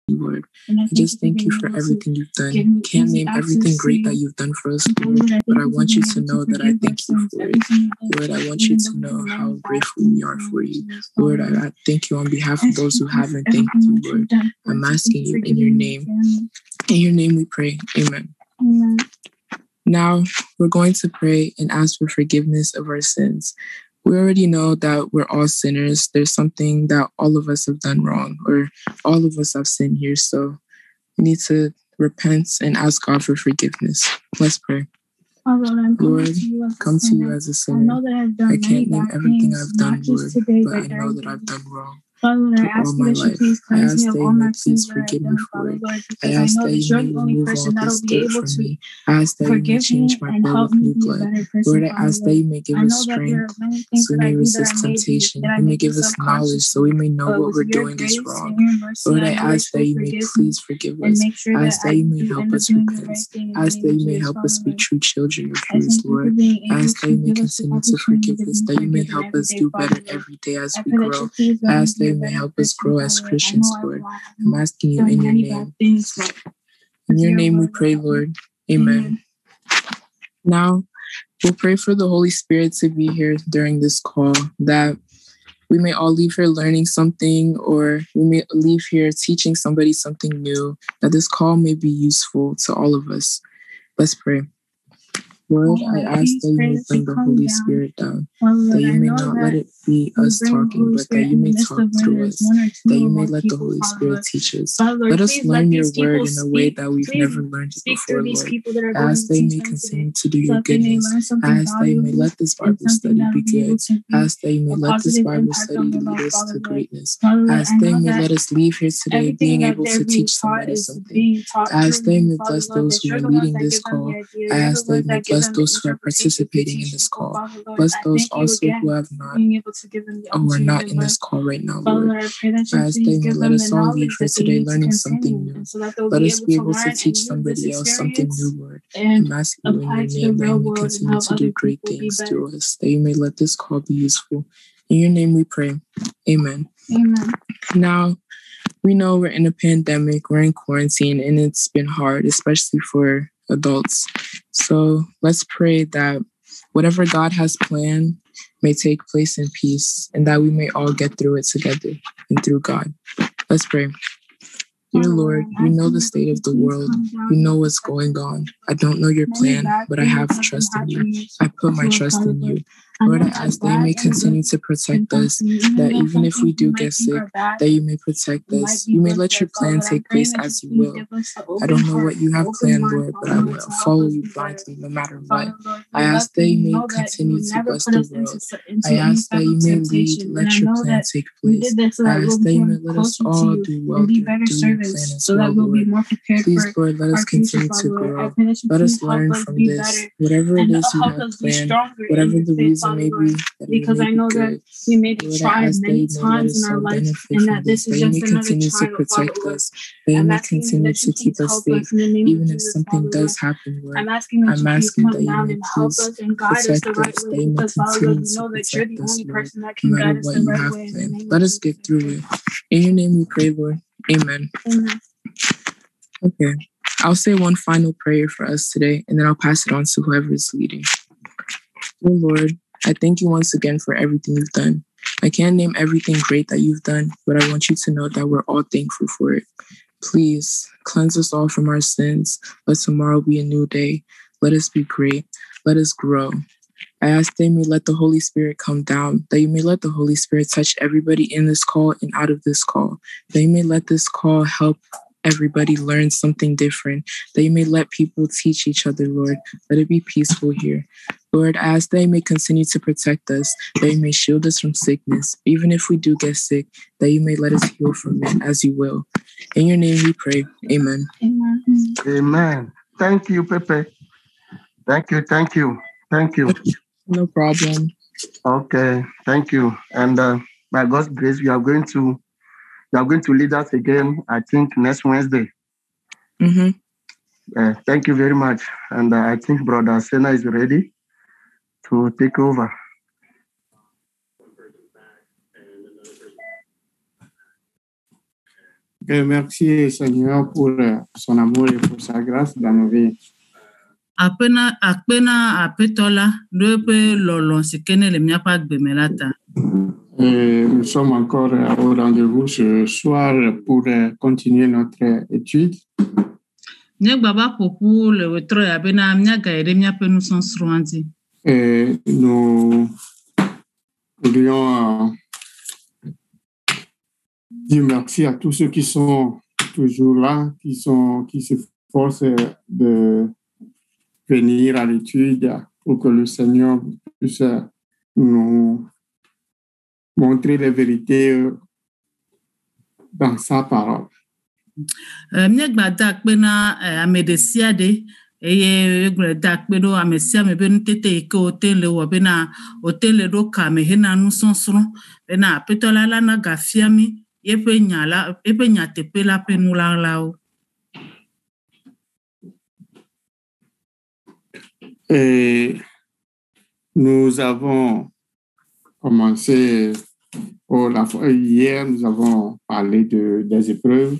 Lord. I just thank you for everything you've done. Can't name everything great that you've done for us, Lord, but I want you to know that I thank you for it. Lord, I want you to know how grateful we are for you. Lord, I thank you on behalf of those who haven't thanked you, Lord. I'm asking you in your name. In your name we pray. Amen. Now, we're going to pray and ask for forgiveness of our sins. We already know that we're all sinners. There's something that all of us have done wrong, or all of us have sinned here. So we need to repent and ask God for forgiveness. Let's pray. Lord, come to you as a sinner. I can't name everything I've done, Lord, but I know that I've done wrong. Through all my life, I ask that you may please forgive me for it. I ask that you may remove all this dirt from me. I ask that you may change my blood with new blood. Lord, I ask that you may give us strength so we may resist temptation. You may give us knowledge so we may know what we're doing is wrong. Lord, I ask that you may please forgive us. I ask that you may help us repent. I ask that you may help us be true children of yours, Lord. I ask that you may continue to forgive us, that you may help us do better every day as we grow. I ask that you may help us grow as Christians, Lord. I'm asking you in your name. In your name we pray, Lord. Amen. Now, we'll pray for the Holy Spirit to be here during this call, that we may all leave here learning something, or we may leave here teaching somebody something new, that this call may be useful to all of us. Let's pray. Lord, I ask that you may bring the Holy Spirit down, that you may not let it be us talking, but that you may talk through us, that you may let the Holy Spirit teach us. Let us learn your word in a way that we've never learned it before, Lord. I ask that you may continue to do your goodness. I ask that you may let this Bible study be good. I ask that you may let this Bible study lead us to greatness. I ask that you may let us leave here today being able to teach somebody something. I ask that you may bless those who are leading this call. I ask that you may bless those who are participating in this call. Bless those also who have not, or are not in this call right now, Lord. I ask that you may let us all leave here today learning something new. Let us be able to teach somebody else something new, Lord. I'm asking you in your name that you may continue to do great things through us, that you may let this call be useful. In your name we pray. Amen. Amen. Now, we know we're in a pandemic, we're in quarantine, and it's been hard, especially for adults. So let's pray that whatever God has planned may take place in peace, and that we may all get through it together and through God. Let's pray. Dear Lord, you know the state of the world. You know what's going on. I don't know your plan, but I have trust in you. I put my trust in you. Lord, I ask that you may continue to protect us, that even if we do get sick, that you may protect us. You may let your plan take place as you will. I don't know what you have planned, Lord, but I will follow you blindly no matter what. I ask that you may continue to bless the world. I ask that you may lead, let your plan take place. I ask that you may let us all do well through your plan as well, Lord. Please, Lord, let us continue to grow. Let us learn from this. Whatever it is you have planned, whatever the reason may be, because I know that we may be tried many times in our life, and that this is just continue to protect us. That you may continue to keep us safe, even if something does happen, Lord. I'm asking that you may please protect us. That you may continue to protect us, Lord, no matter what you have planned. Let us get through it. In your name we pray, Lord. Amen. Okay. I'll say one final prayer for us today, and then I'll pass it on to whoever is leading. Dear Lord, I thank you once again for everything you've done. I can't name everything great that you've done, but I want you to know that we're all thankful for it. Please cleanse us all from our sins. Let tomorrow be a new day. Let us be great. Let us grow. I ask that you may let the Holy Spirit come down, that you may let the Holy Spirit touch everybody in this call and out of this call, that you may let this call help everybody learn something different, that you may let people teach each other, Lord. Let it be peaceful here. Lord, I ask that you may continue to protect us, that you may shield us from sickness. Even if we do get sick, that you may let us heal from it as you will. In your name we pray. Amen. Amen. Amen. Thank you, Pepe. Thank you. No problem. Okay, thank you. And by God's grace, you are going to lead us again, I think, next Wednesday. Thank you very much. And I think Brother Sena is ready to take over. Merci Seigneur pour son amour et pour sa grâce dans nos vies. Apena apetola dope lolo sikene le miapa gbemelata. Nous sommes encore au rendez-vous ce soir pour continuer notre étude. Nye baba popu le wetro abena miaga ere miape nous sont sroandi. Nous voudrions dire merci à tous ceux qui sont toujours là, qui s'efforcent de venir à l'étude pour que le Seigneur puisse nous montrer les vérités dans sa parole. Miagba dakpena amedesia de eye dakpedo amesia mebenu tete ike hotel le wabena hotel le do kame hena nous sonsron bena petola la na gafiami yepe nyate pela penula lao. Et nous avons commencé hier, nous avons parlé des épreuves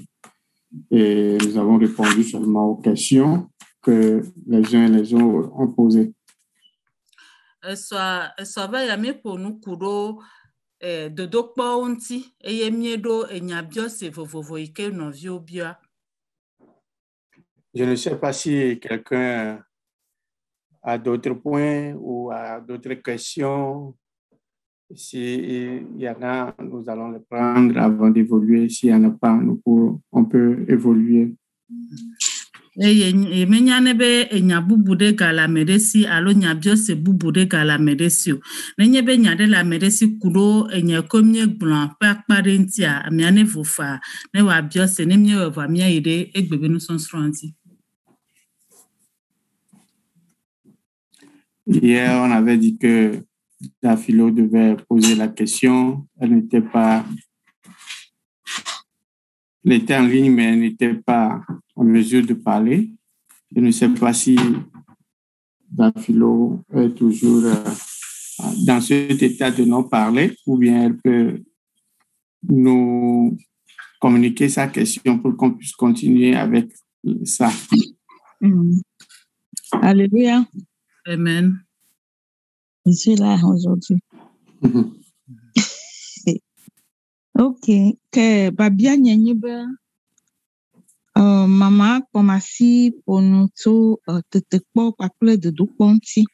et nous avons répondu seulement aux questions que les uns et les autres ont posées. Soit va yami pour nous kudo de dokpa onti eye miedo enyabio se vovovo ike no viobia. Je ne sais pas si quelqu'un a d'autres points ou a d'autres questions. S'il y en a, nous allons les prendre avant d'évoluer. S'il n'y en a pas, on peut évoluer. Eye menyane be enyabubu de gala medesi alo nyabio se bubu de gala medesi. Nenye be nyade la medesi kudo enye komye blanc pa parentia amiane vofa ne wa bio se ne mie wa mia ide egbebe nous sont sranti. Hier, on avait dit que la philo devait poser la question. Elle était en ligne, mais elle n'était pas en mesure de parler. Je ne sais pas si la philo est toujours dans cet état de non-parler ou bien elle peut nous communiquer sa question pour qu'on puisse continuer avec ça. Alléluia. Amen. Je suis là aujourd'hui. Ok. Que babia nyenyibe mama komasi ponuto tetekpo paple de doponti.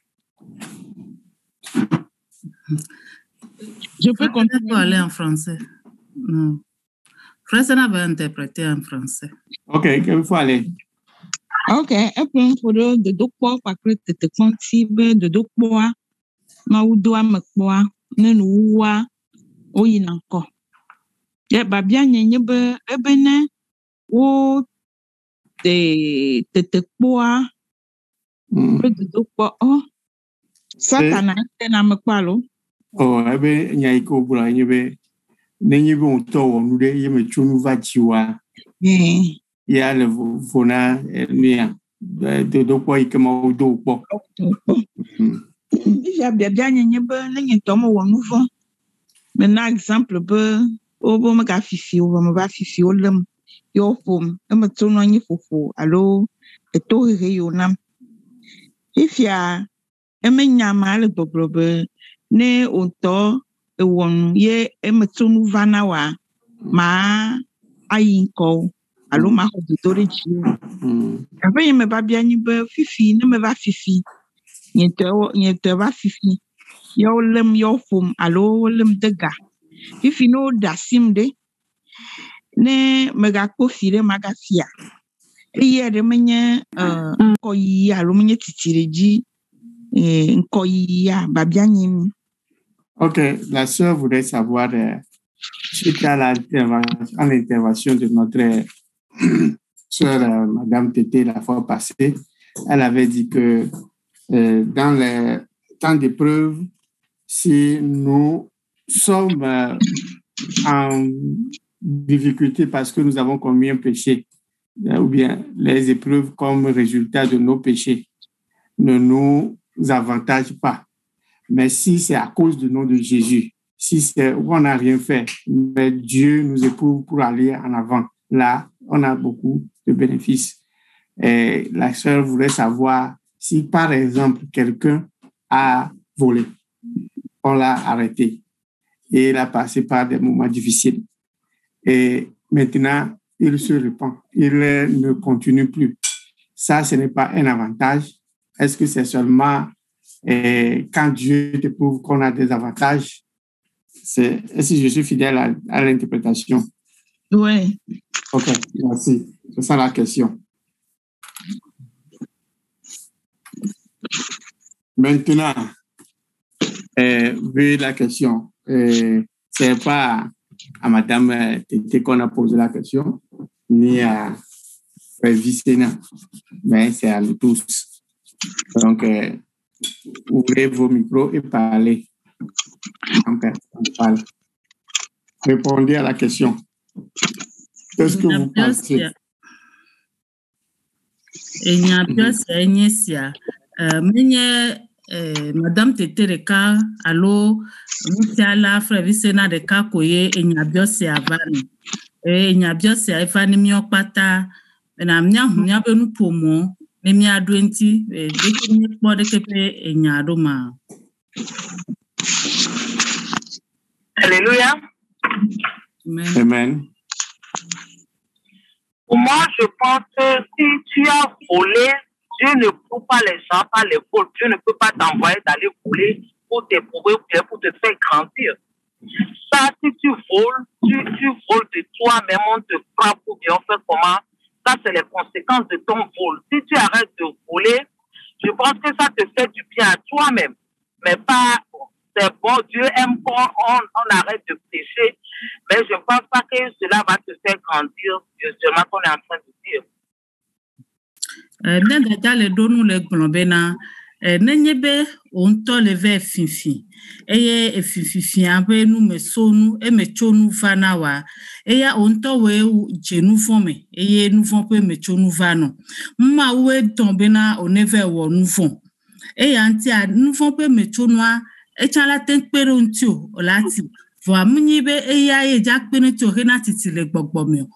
Je peux continuer. Aller en français. Non. Français n'a pas interprété en français. Ok, il faut aller. Ok, et pour de dokpo paple tetekponti be de dokpoa ma udoa mekpoa ne nuwa oyinanko. Ya babia nyenyibe ebene wo de tetekpoa de dokpo satana na mekpalo. Oh, ebe nyaiko bula nyebe nenyibe onto wonu de yeme chunu vachiwa. Ya le vona nia de dokpo ikema udokpo. Ya babia nyenyibe nenye tomo wonu vo. Maintenant exemple be obo mega fifi o mo ba fifi o lem yo fom e mo tunu anyi fofo alo eto hehe yo nam ifia e menya ma le gbogbobe ne onto e wonu ye e mo tunu vana wa ma ayinko alo ma ho do reji abe me ba bia nyi be fifi ne me ba fifi nyete ba fifi yo lem yo fom alo lem dega fifi no dasim de ne mega kofire magafia eye de menye nkoyi alo menye titireji nkoyi ya babia nyimi. Ok, la sœur voudrait savoir suite à l'intervention de notre sœur Madame Tété la fois passée, elle avait dit que dans les temps d'épreuve, si nous sommes en difficulté parce que nous avons commis un péché, ou bien les épreuves comme résultat de nos péchés ne nous avantagent pas. Mais si c'est à cause du nom de Jésus, si c'est on n'a rien fait, mais Dieu nous éprouve pour aller en avant, là, on a beaucoup de bénéfices. Et la sœur voulait savoir si, par exemple, quelqu'un a volé, on l'a arrêté et il a passé par des moments difficiles. Et maintenant, il se repent, il ne continue plus. Ça, ce n'est pas un avantage. Est-ce que c'est seulement quand Dieu te prouve qu'on a des avantages? Est-ce que je suis fidèle à l'interprétation? Oui. OK, merci. C'est ça la question. Maintenant, vu la question, c'est pas à Madame Tété qu'on a posé la question, ni à Vicena, mais c'est à nous tous. Donc, ouvrez vos micros et parlez. Répondez à la question. Qu'est-ce que vous pensez? Madame Tété Reka, allo, Mutiala, Frère Vicena Reka, Koye, et Nyabiose Avani. Et Nyabiose Avani Miopata, et Namia, Miabenu Pomo, et Miadwenti, et Dekini Podekepe, et Nyadoma. Alléluia. Amen. Amen. Moi, je pense que si tu as volé, Dieu ne prouve pas les gens par les vols. Dieu ne peut pas t'envoyer d'aller voler pour t'éprouver, pour te faire grandir. Ça, si tu voles, tu voles de toi-même, on te frappe ou bien on fait comment. Ça, c'est les conséquences de ton vol. Si tu arrêtes de voler, je pense que ça te fait du bien à toi-même. Mais pas, c'est bon, Dieu aime qu'on arrête de pécher. Mais je ne pense pas que cela va te faire grandir, justement, qu'on est en train de dire. Dans le donou le globena, n'enye on to le ver fifi. Eye fifi abe nous me sonu et me chonu vanawa. Eye on to we jenu fome. Eye nous font peu me chonu vano. Ma we tombena on never wo nous font. Eye antia nous font peu me chonwa. E chala tenk perontio olati. Voa munyibe eye jak penetio renatiti le gbogbomio.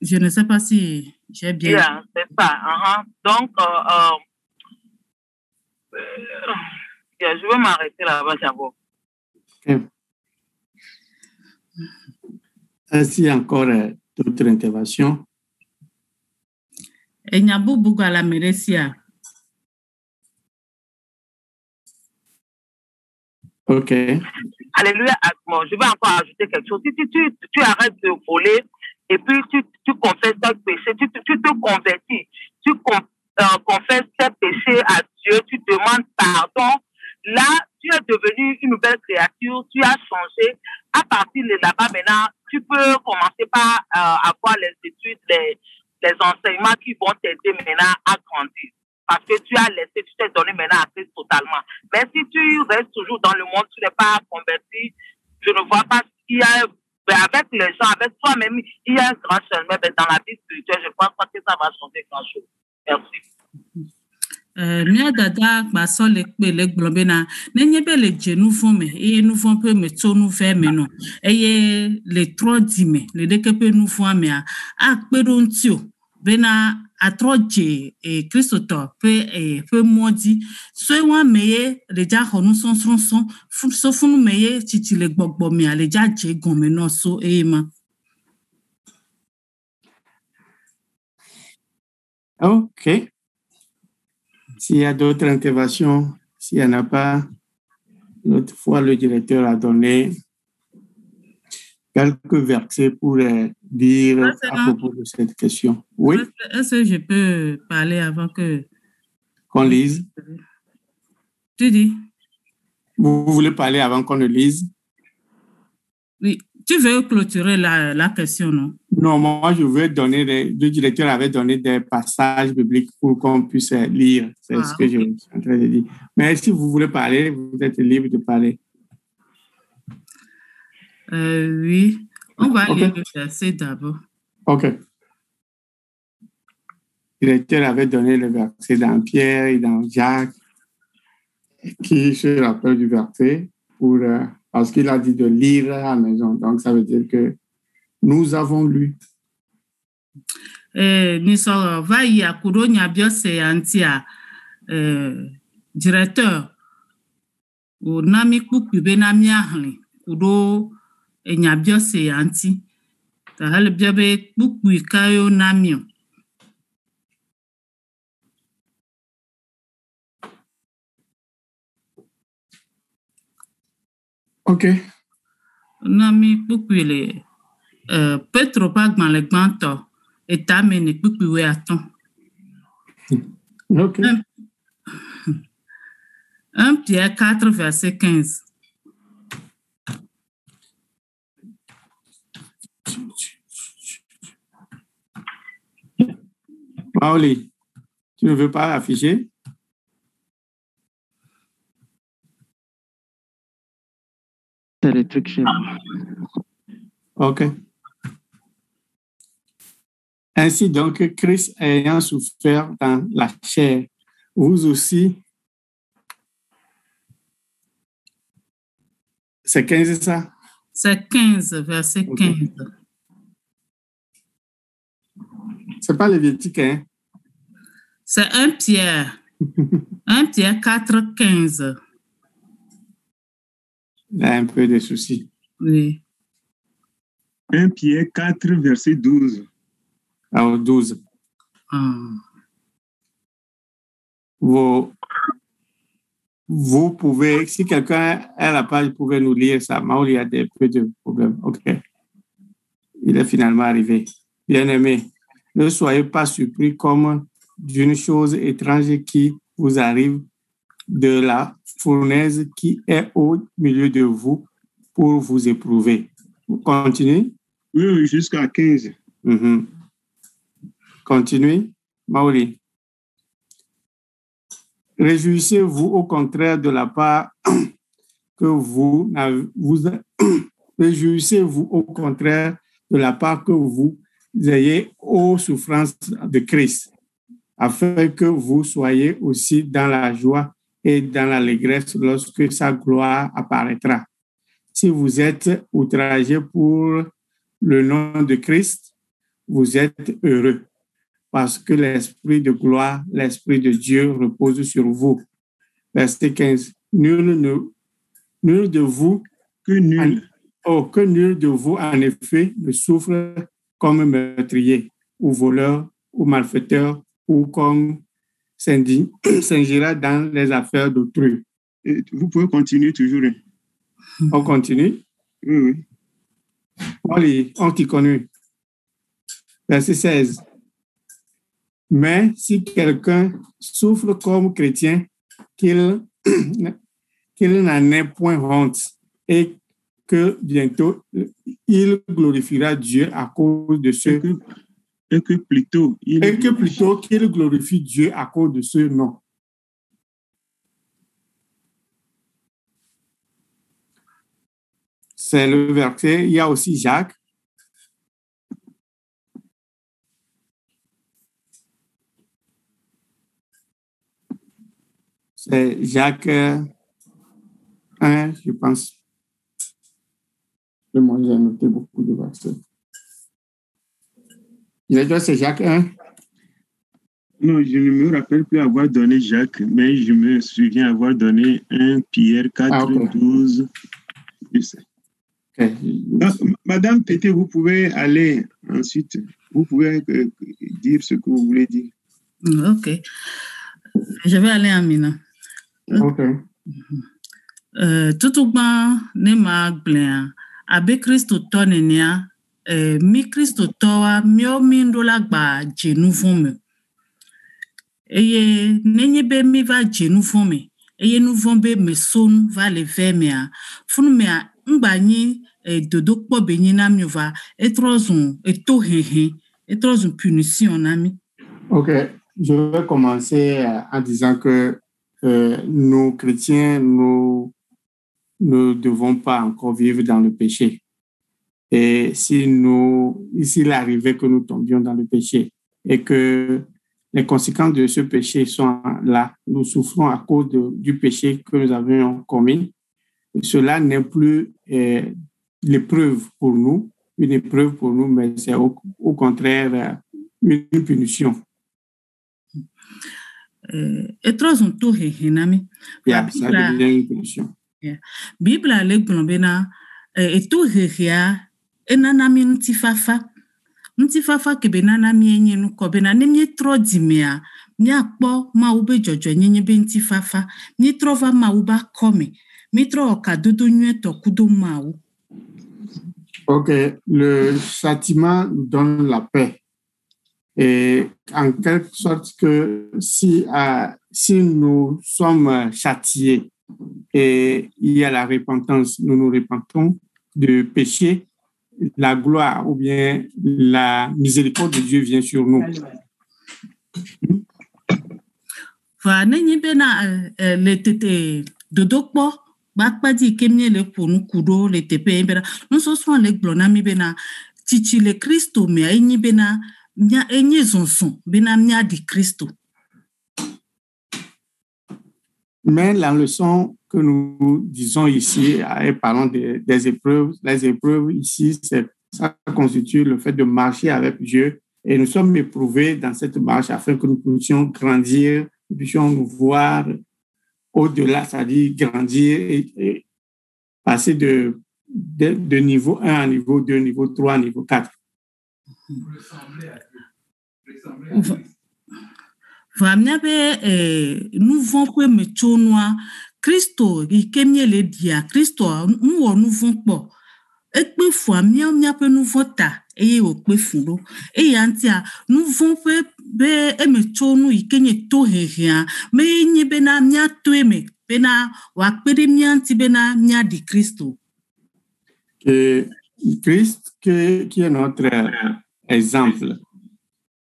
Je ne sais pas si j'ai bien. Yeah, c'est ça. Donc, je vais m'arrêter là-bas, j'avoue. Est-ce qu'il y a encore d'autres interventions? Et Nyabou Bouga la Méressia. OK. Alléluia. Bon, je vais encore ajouter quelque chose. Si tu arrêtes de voler, et puis tu confesses tes péchés, tu te convertis, tu confesses tes péchés à Dieu, tu demandes pardon. Là, tu es devenu une nouvelle créature, tu as changé. À partir de là-bas, maintenant, tu peux commencer par avoir les études, les enseignements qui vont t'aider maintenant à grandir. Parce que tu t'es donné maintenant à Christ totalement. Mais si tu restes toujours dans le monde, tu n'es pas converti, je ne vois pas s'il y a. Mais avec les gens, avec toi-même, il y a un grand changement. Mais dans la vie spirituelle, je ne pense pas que ça va changer grand-chose. Merci. Mia dada baso le globena nenyebe le jenu fome e nu fon pe me tonu fe me no eye le trodime le dekepe nu fo amia akperontio bena atroje e Christo pe modi so wa meye le ja honu son so funu meye titi le gbogbo mi ale ja je gon me no so ma. OK. S'il y a d'autres interventions, s'il n'y en a pas, l'autre fois, le directeur a donné quelques versets pour dire à propos de cette question. Oui? Est-ce que je peux parler avant que... Qu'on lise? Tu dis? Vous voulez parler avant qu'on le lise? Oui. Tu veux clôturer la question, non? Non, moi, je veux donner, le directeur avait donné des passages bibliques pour qu'on puisse lire. C'est ce que je suis en train de dire. Mais si vous voulez parler, vous êtes libre de parler. Oui, on va lire le verset d'abord. OK. Le directeur avait donné le verset dans Pierre et dans Jacques, qui se rappelle du verset pour... parce qu'il a dit de lire à la maison. Donc, ça veut dire que nous avons lu. Niso va yi akudo nyabiose antia directeur o nami kpuku be na mi ahli kudo nyabiose anti ta hal biabe kpuku kayo namio. OK. Nami kpuku le Petro pagman le gbanto et amene kpuku we aton. OK. 1 Pierre 4, verset 15. Maoli, tu ne veux pas afficher? C'est le truc chez moi. OK. Ainsi donc, Christ ayant souffert dans la chair, vous aussi. C'est 15, ça? C'est 15, verset 15. C'est pas Lévitique, hein? C'est 1 Pierre. 1 Pierre 4, 15. Il y a un peu de soucis. Oui. 1 Pierre 4, verset 12. Alors, 12. Vous pouvez, si quelqu'un a la page, pouvez nous lire ça. Maoli a des peu de problèmes. OK. Il est finalement arrivé. Bien-aimé, ne soyez pas surpris comme d'une chose étrange qui vous arrive de la fournaise qui est au milieu de vous pour vous éprouver. Vous continuez? Oui, jusqu'à 15. Continuez, Maoli. Réjouissez-vous au contraire de la part que réjouissez-vous au contraire de la part que vous ayez aux souffrances de Christ, afin que vous soyez aussi dans la joie et dans l'allégresse lorsque sa gloire apparaîtra. Si vous êtes outragés pour le nom de Christ, vous êtes heureux, parce que l'Esprit de gloire, l'Esprit de Dieu repose sur vous. Verset 15. Nul de vous, que nul de vous, en effet, ne souffre comme meurtrier, ou voleur, ou malfaiteur, ou comme s'ingira dans les affaires d'autrui. Vous pouvez continuer toujours. On continue? Oui. Allez, on t'y connaît. Verset 16. Mais si quelqu'un souffre comme chrétien, qu'il n'en ait point honte et que bientôt il glorifiera Dieu à cause de ce et que plutôt qu'il glorifie Dieu à cause de ce nom. C'est le verset. Il y a aussi Jacques. C'est Jacques 1, je pense. Moi, j'ai noté beaucoup de versets. C'est Jacques 1. Non, je ne me rappelle plus avoir donné Jacques, mais je me souviens avoir donné 1 Pierre 4, 12. Je sais. Okay. Donc, Madame Pété, vous pouvez aller ensuite. Vous pouvez dire ce que vous voulez dire. OK. Je vais aller en Mina. OK. Tout ne ma gblea abe Kristo to nenia mi Kristo toa mio mindola gba jenu fome eye nenye be mi va jenu fome eye nu vombe me son va le vermea funu me ngbani dodo kpo benyi na mi va etrozun eto hehe etrozun punition na mi. OK, je vais commencer en disant que nous, chrétiens, nous ne devons pas encore vivre dans le péché. Et s'il arrivait que nous tombions dans le péché et que les conséquences de ce péché sont là, nous souffrons à cause du péché que nous avions commis. Et cela n'est plus l'épreuve pour nous, une épreuve pour nous, mais c'est au contraire une punition. Et trop on tout hinami. Yeah, ça devient une punition. Bible le glombena et tout hia enanami ntifafa ke benanami enye nu ko benana mi tro dimia mi akpo ma ube jojo nyenye be ntifafa mi trova ma uba come mi tro ka dodo nwe to kudo maou. OK, le châtiment nous donne la paix. Et en quelque sorte que si nous sommes châtiés et il y a la repentance, nous nous repentons de péché, la gloire ou bien la miséricorde de Dieu vient sur nous. Vanenyi bena le tete dodokpo bakpadi kemye le ponu kudo le tepe bena nous so le glonami bena tichi le Christo me enyi bena mia enyi zonson bena mia di Christo. Mais la leçon que nous disons ici, et parlons des épreuves, les épreuves ici, ça constitue le fait de marcher avec Dieu. Et nous sommes éprouvés dans cette marche afin que nous puissions grandir, nous puissions nous voir au-delà, c'est-à-dire grandir et passer de niveau 1 à niveau 2, niveau 3, niveau 4. Nous vont que me chonwa Christo ikemye le dia Christo nous vont pas et puis fois mia pe nous vota et o pe fundo et antia nous vont be e me chonu ikenye to hehia me nyi bena mia to eme bena wa pedi mia anti bena mia di Christo. Et Christ qui est notre exemple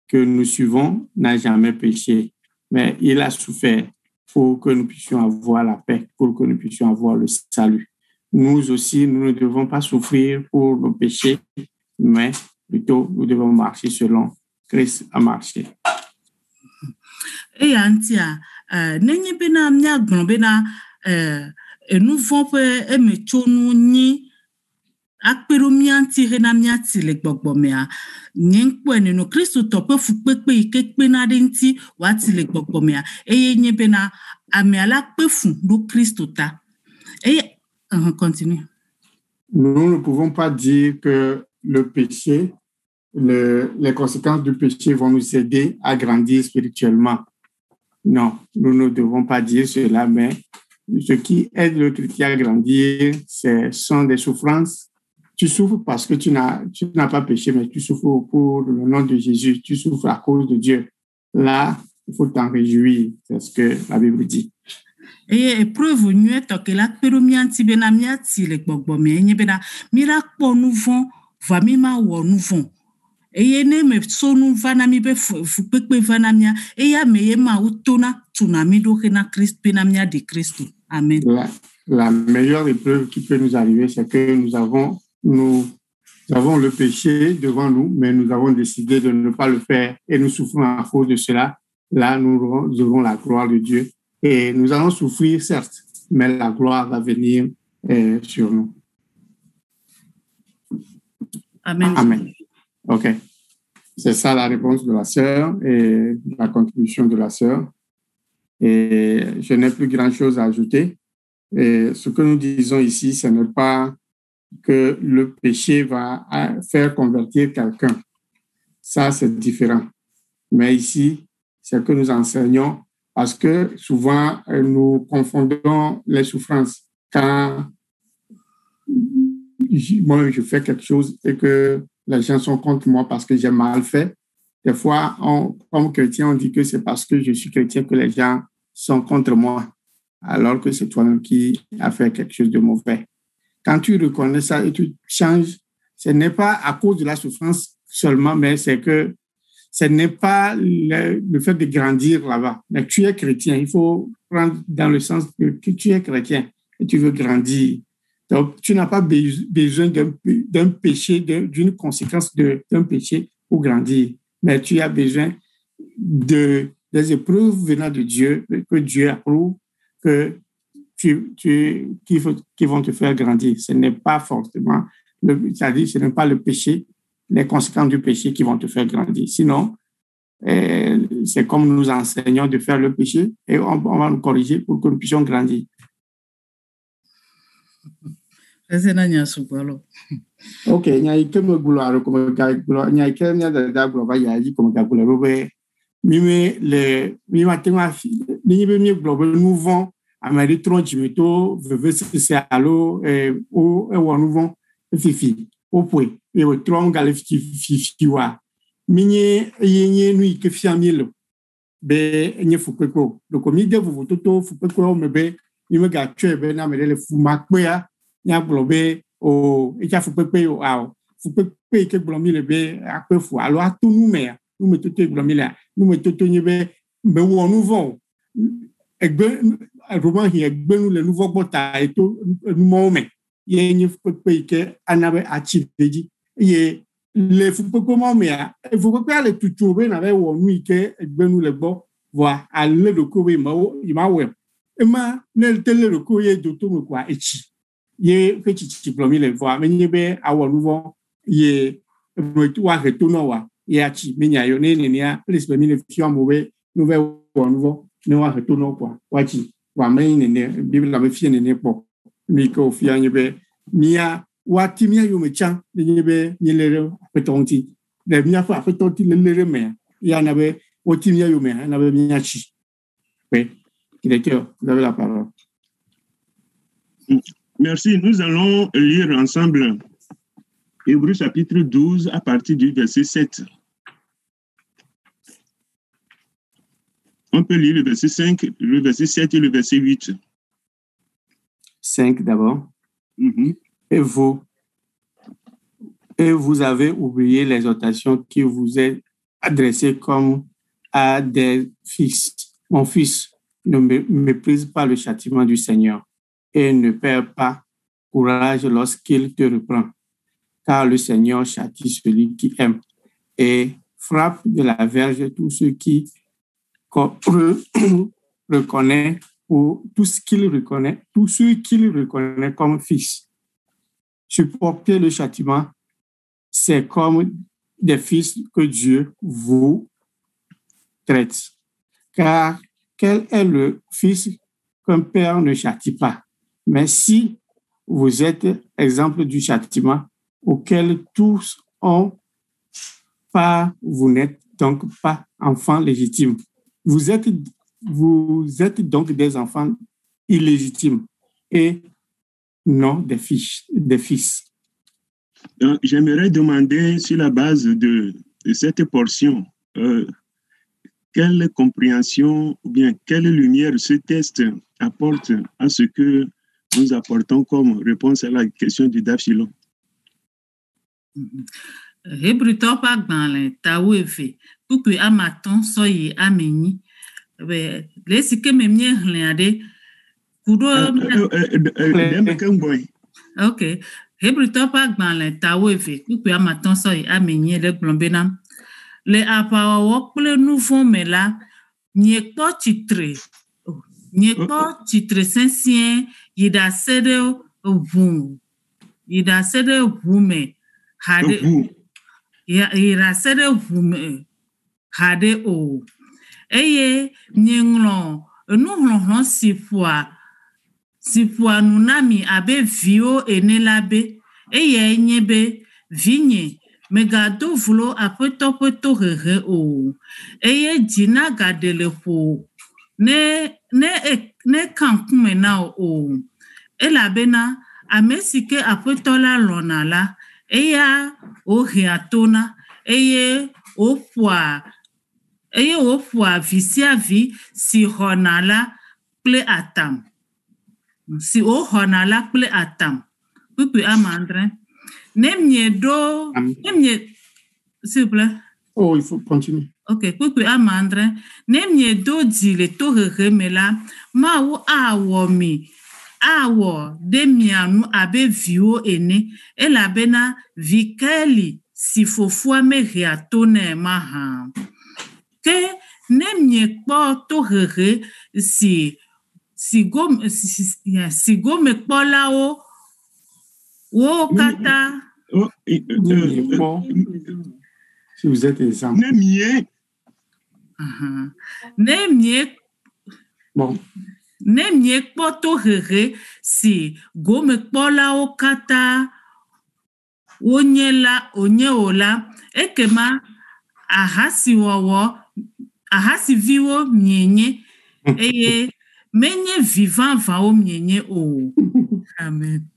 que nous suivons n'a jamais péché, mais il a souffert pour que nous puissions avoir la paix, pour que nous puissions avoir le salut. Nous aussi, nous ne devons pas souffrir pour nos péchés, mais plutôt nous devons marcher selon Christ a marché. Et antia, nenye bena mnya globena nous vont pe me chonu ni akperu mianti hena miati le gbogbomea nyenkpene no Kristo tope fukpepe ikekpe na denti wati le gbogbomea eye nyebena amiala kpefu do Kristo ta. Et on continue. Nous ne pouvons pas dire que le péché, les conséquences du péché vont nous aider à grandir spirituellement. Non, nous ne devons pas dire cela, mais ce qui aide le chrétien à grandir, ce sont des souffrances. Tu souffres parce que tu n'as pas péché, mais tu souffres pour le nom de Jésus. Tu souffres à cause de Dieu. Là, il faut t'en réjouir. C'est ce que la Bible dit. Et épreuve nuit que la perumianti benamiati le gbogbomi enye bena miracle nouveau va mima wo nouveau. Et ne me sonu vanami be fukpepe vanamia et ya meye ma utona tsunami do na Christ benamia de Christ. Amen. La meilleure épreuve qui peut nous arriver, c'est que nous avons le péché devant nous, mais nous avons décidé de ne pas le faire et nous souffrons à cause de cela. Là, nous aurons la gloire de Dieu et nous allons souffrir, certes, mais la gloire va venir sur nous. Amen. Amen. OK. C'est ça la réponse de la sœur et la contribution de la sœur. Et je n'ai plus grand-chose à ajouter. Et ce que nous disons ici, ce n'est pas que le péché va faire convertir quelqu'un. Ça, c'est différent. Mais ici, c'est que nous enseignons parce que souvent, nous confondons les souffrances. Quand moi, je fais quelque chose et que les gens sont contre moi parce que j'ai mal fait, des fois, comme chrétien, on dit que c'est parce que je suis chrétien que les gens sont contre moi, alors que c'est toi-même qui as fait quelque chose de mauvais. Quand tu reconnais ça et tu changes, ce n'est pas à cause de la souffrance seulement, mais c'est que ce n'est pas le fait de grandir là-bas. Mais tu es chrétien, il faut prendre dans le sens que tu es chrétien et tu veux grandir. Donc, tu n'as pas besoin d'un péché, d'une conséquence d'un péché pour grandir, mais tu as besoin des épreuves venant de Dieu, que Dieu approuve, qui vont te faire grandir. Ce n'est pas forcément C'est-à-dire, ce n'est pas le péché, les conséquences du péché qui vont te faire grandir. Sinon, c'est comme nous enseignons de faire le péché et on va nous corriger pour que nous puissions grandir. Ok, il y a que me gouloir comme gagouloir, il y a que me da gouloir ya yi comme gagouloir robe mimi le mi matin a fi ni be mi gouloir nous vont à mari tron jimito veve c'est allo o e won nous vont fifi o point et o tron gal fifi wa minye yenye nu ke fiamilo be nye fukeko le komi de vous toto fukeko me be mi me ga tue be na me le fuma pe ya nya goulobe o e ja fupepe o ao fupepe ke gbomi le be apefu alo atunu me nu me toto gbomi la nu me toto nyebe be wo nu von egbe roman hi egbe nu le nu vo gbota eto nu mo me ye nyi fupepe ke anabe achi deji ye le fupepe mo me a fupepe ale tutu be na be wo nu ike egbe nu le gbo wa ale do ko be ma we e ma ne tele do ko ye do to me kwa echi ye petit diplôme le voir mais ni be awo nouveau ye wa retourno wa ye achi menya yo ne ne ya plus be mi le fion mobe nouveau nouveau ne wa retourno quoi wachi wa men ne bible la me fie ne po mi ko fia ni be mia wa timia yo me chan ni be ni le petonti le mia fa petonti le me ya na be o timia yo me na be mia chi oui directeur vous avez la parole. Merci. Nous allons lire ensemble Hébreux chapitre 12 à partir du verset 7. On peut lire le verset 5, le verset 7 et le verset 8. 5 d'abord. Et vous avez oublié l'exhortation qui vous est adressée comme à des fils. Mon fils, ne méprise pas le châtiment du Seigneur. Et ne perds pas courage lorsqu'il te reprend, car le Seigneur châtie celui qui aime et frappe de la verge tous ceux qui reconnaît ou tout ce qu'il reconnaît, tous ceux qu'il reconnaît comme fils. Supporter le châtiment, c'est comme des fils que Dieu vous traite. Car quel est le fils qu'un père ne châtie pas? Mais si vous êtes exemple du châtiment auquel tous ont part, vous n'êtes donc pas enfants légitimes. Vous êtes donc des enfants illégitimes et non des fils. Donc, j'aimerais demander sur la base de cette portion, quelle compréhension ou bien quelle lumière ce texte apporte à ce que nous apportons comme réponse à la question du Dafshilo. Hébrito pa gbanle tawefe puku amaton soyi ameni le sike memye hleade kudo OK Hébrito pa gbanle tawefe puku amaton soyi ameni le gblonbena le apawo ple nouveau mela nyekpo titre sensien yida sede vume hade yira sede vume hade o eye nyenglo nuhlon sifua nunami abe vio enelabe eye nyebe vinye megado vulo apoto hehe o eye jina gadele po ne kankume na o elabena amesike apotola lonala eya ohiatona eye opwa visia vi si honala ple atam si o honala ple atam pupu amandre s'il vous plaît. Oh, il faut continuer. Ok, pupu amandre nemye do dile to remela ma wo awo demianu abe vio ene elabena vikeli si fofua me riatone maha ke nemye kpo to si go me kpo la Wo kata. Si vous êtes exemple. Bon. Nemie kpoto here si gome kpola o kata onyela onyeola ekema ahasi wowo ahasi viwo mienye eye menye vivant va o mienye o. Amen.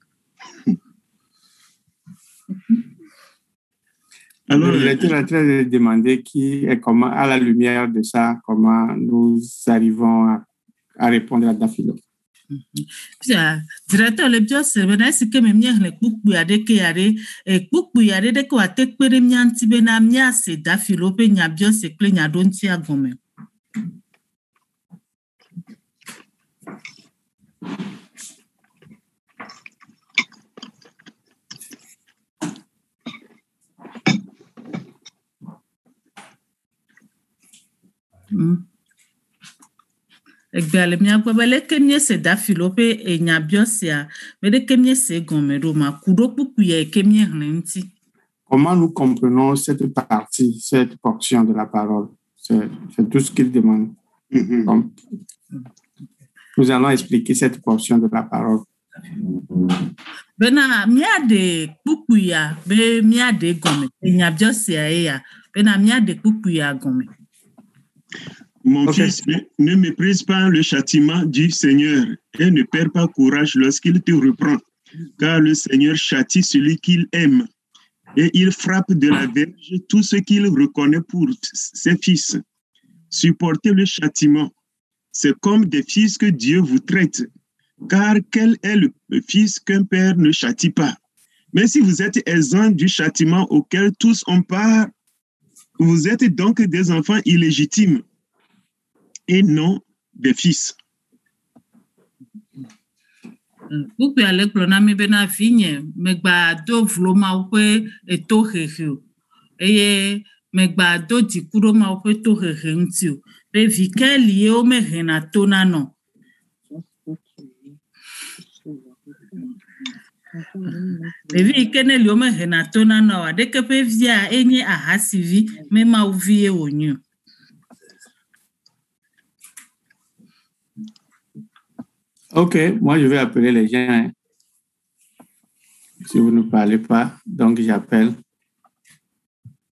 Alors, il était en train de demander comment, à la lumière de ça, comment nous arrivons à répondre à Dafilo. Directeur, le bio c'est ben est-ce que même le kpukpu ade ke yare kpukpu yare de ko atekpere mianti be na mia se Dafilo pe nya bio se kle nya donti agome. Egbale mia gbele kemie se Dafilo pe enya biosia me de kemie se gome roma kudo pupu ye kemie hnenti. Comment nous comprenons cette partie, cette portion de la parole? C'est tout ce qu'il demande. Donc, nous allons expliquer cette portion de la parole. Bena mia de pupu ya be mia de gome enya biosia ya bena mia de pupu ya gome. Mon fils, ne méprise pas le châtiment du Seigneur et ne perds pas courage lorsqu'il te reprend, car le Seigneur châtie celui qu'il aime et il frappe de la verge tout ce qu'il reconnaît pour ses fils. Supportez le châtiment. C'est comme des fils que Dieu vous traite, car quel est le fils qu'un père ne châtie pas? Mais si vous êtes exempts du châtiment auquel tous ont part, vous êtes donc des enfants illégitimes et non des fils. Pupu ale klona mi bena vigne megba do vloma upe eto hehio eye megba do dikuro ma upe to hehentio pe vikeli ye o mehena tona no pe vikene li o mehena tona no adeke pe via enye ahasivi mema uvie onyo. Ok, moi je vais appeler les gens. Hein. Si vous ne parlez pas, donc j'appelle.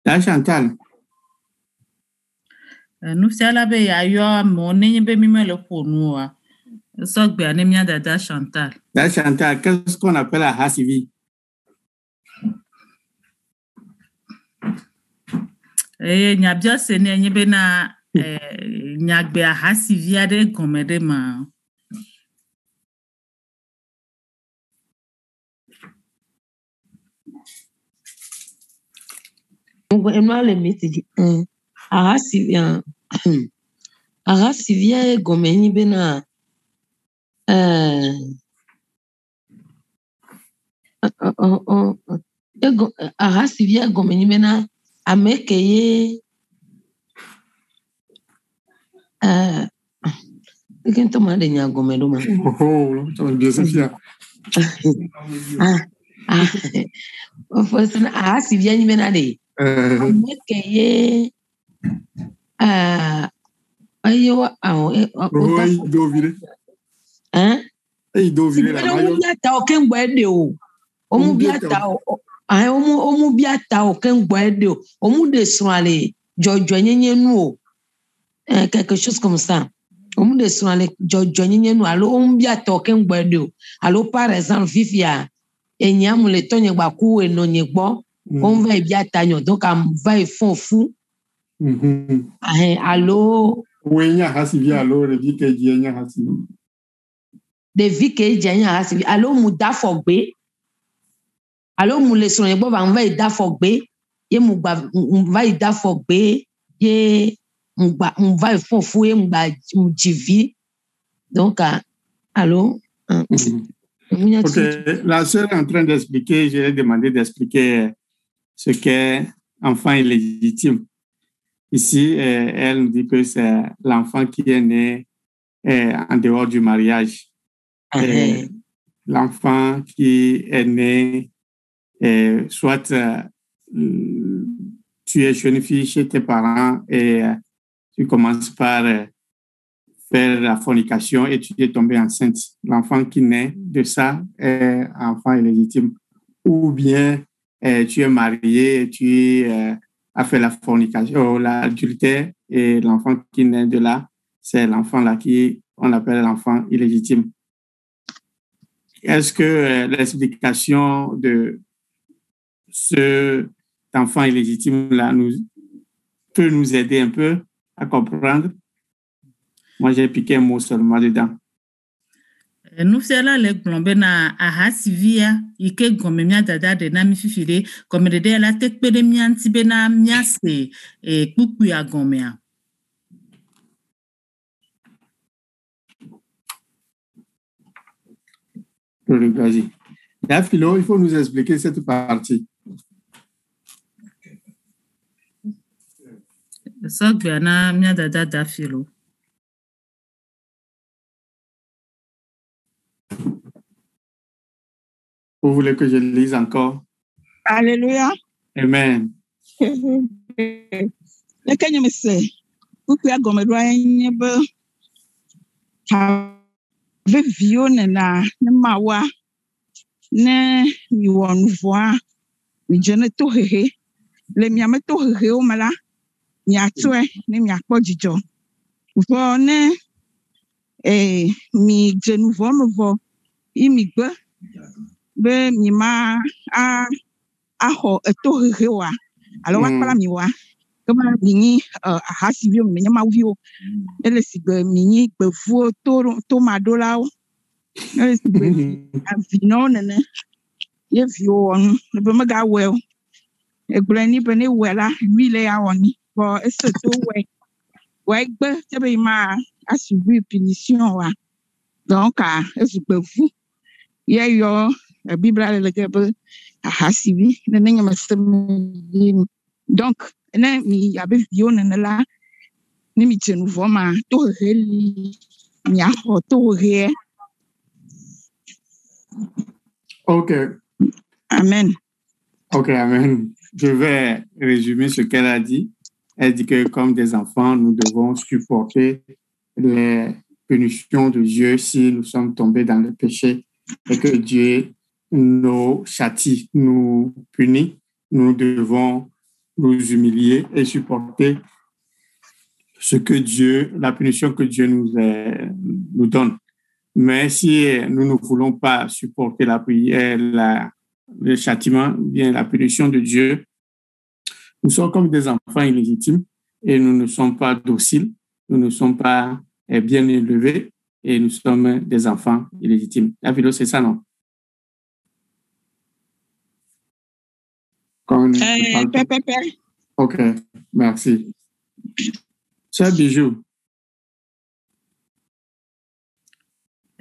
Là, Chantal. Nous sommes be ya yo mo ne be mi mele ponua. So gbe anemia dada Chantal. Là, Chantal, qu'est-ce qu'on appelle à Hasivi? Nya bia se ne nye be na nya gbe a Hasivi ade gomede ma. Le message Arasivia gomeni bena Arasivia gomeni bena amekeye quem toma de nya gomedo ma foi Arasivia ni bena de amekeye ayo dovire la mayo biata o ken gbede o omu biata omu biata o ken gbede o omu de soale jojo nyenye nu o quelque chose comme ça omu de soale jojo nyenye nu alo omu biata o ken gbede o alo par exemple vivia enyamu le tonye gba ku enonye gbo on va biata nyo donc am va e fond fou. Allô? Oui, Hasivi, allô, le vie que Dieu Hasivi. De vie que Dieu Hasivi. Allô, Mouda Fogbe. Allô, Moule son yebo va envoyer da Fogbe. Ye Mouba va da Fogbe. Ye Mouba va fofu ye Mouba Moujivi. Donc, allô? Ok, la sœur est en train d'expliquer, je lui ai demandé d'expliquer ce qu'est enfant illégitime. Ici, elle nous dit que c'est l'enfant qui est né en dehors du mariage. L'enfant qui est né soit tu es jeune fille chez tes parents et tu commences par faire la fornication et tu es tombée enceinte. L'enfant qui naît de ça est enfant illégitime. Ou bien tu es marié et tu as fait la fornication, l'adultère, et l'enfant qui naît de là, c'est l'enfant là on appelle l'enfant illégitime. Est-ce que l'explication de cet enfant illégitime là peut nous aider un peu à comprendre? Moi, j'ai piqué un mot seulement dedans. Nous faisons les glombena à Hasivia, Ike Gomemia Dada de Nami Fifide, comme de la tête de Miantibena Miase et Kukuya Gomea. Vas-y. Philo, il faut nous expliquer cette partie. Ça, Gana Mia Dada Philo. Vous voulez que je lise encore? Alléluia. Amen. Le Kenya me say, Kukuya Gomedwa Nyebe, Vivio na mawa, ne miwon voa, mi jene to hehe, le miame to hehe o mala, mi atwe, ne mi akpojijo. Vo ne, mi jenu vo me vo, imigbe, be mi ma ho eto hehe wa, alo wakpala mi wa, kama mini ahasivio mi nyama vio, ele sigbe mini bevuo to madolao, ele sigbe avino nene, ye vio on, le be maga well, e gleni bene wela, wile ya oni, bo eso to we gbe tebe ma asubi punition wa, donc esigbe vu, ye yo Bible le gebe ahasivi, ne nyama semi, donc ne mi abe vio nene la, ni mi tenu voma to heli mi aho to he. Ok. Amen. Ok, amen. Je vais résumer ce qu'elle a dit. Elle dit que comme des enfants, nous devons supporter les punitions de Dieu si nous sommes tombés dans le péché et que Dieu nous châtie, nous punit. Nous devons nous humilier et supporter la punition que Dieu nous donne. Mais si nous ne voulons pas supporter le châtiment, bien la punition de Dieu, nous sommes comme des enfants illégitimes et nous ne sommes pas dociles, nous ne sommes pas bien élevés et nous sommes des enfants illégitimes. La vidéo, c'est ça, non? Ok, merci. Cher Bijou.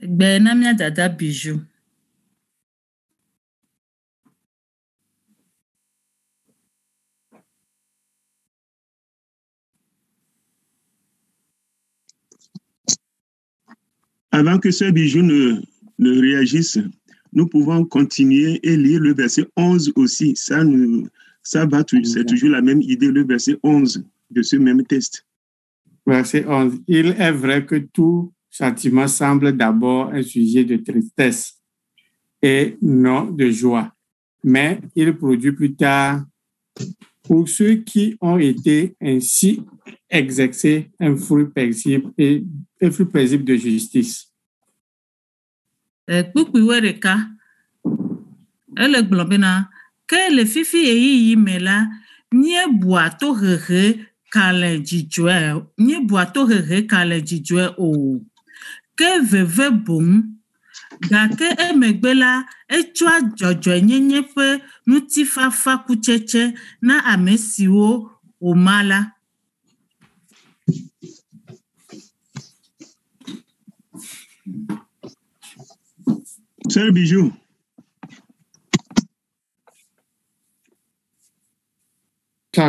Benamia Dada Bijou. Avant que ce Bijou ne réagisse, nous pouvons continuer et lire le verset 11 aussi. Ça va, c'est toujours la même idée, le verset 11 de ce même texte. Verset 11. Il est vrai que tout châtiment semble d'abord un sujet de tristesse et non de joie, mais il produit plus tard, pour ceux qui ont été ainsi exercés, un fruit paisible de justice. Kpukpiwereka ele globena ke le fifi eyi mela nye boato hehe kale jijwe o ke veve bom gake emegbela echua jojo nyenye fe nutifafa kucheche na amesiwo omala. Sœur Bijou. Je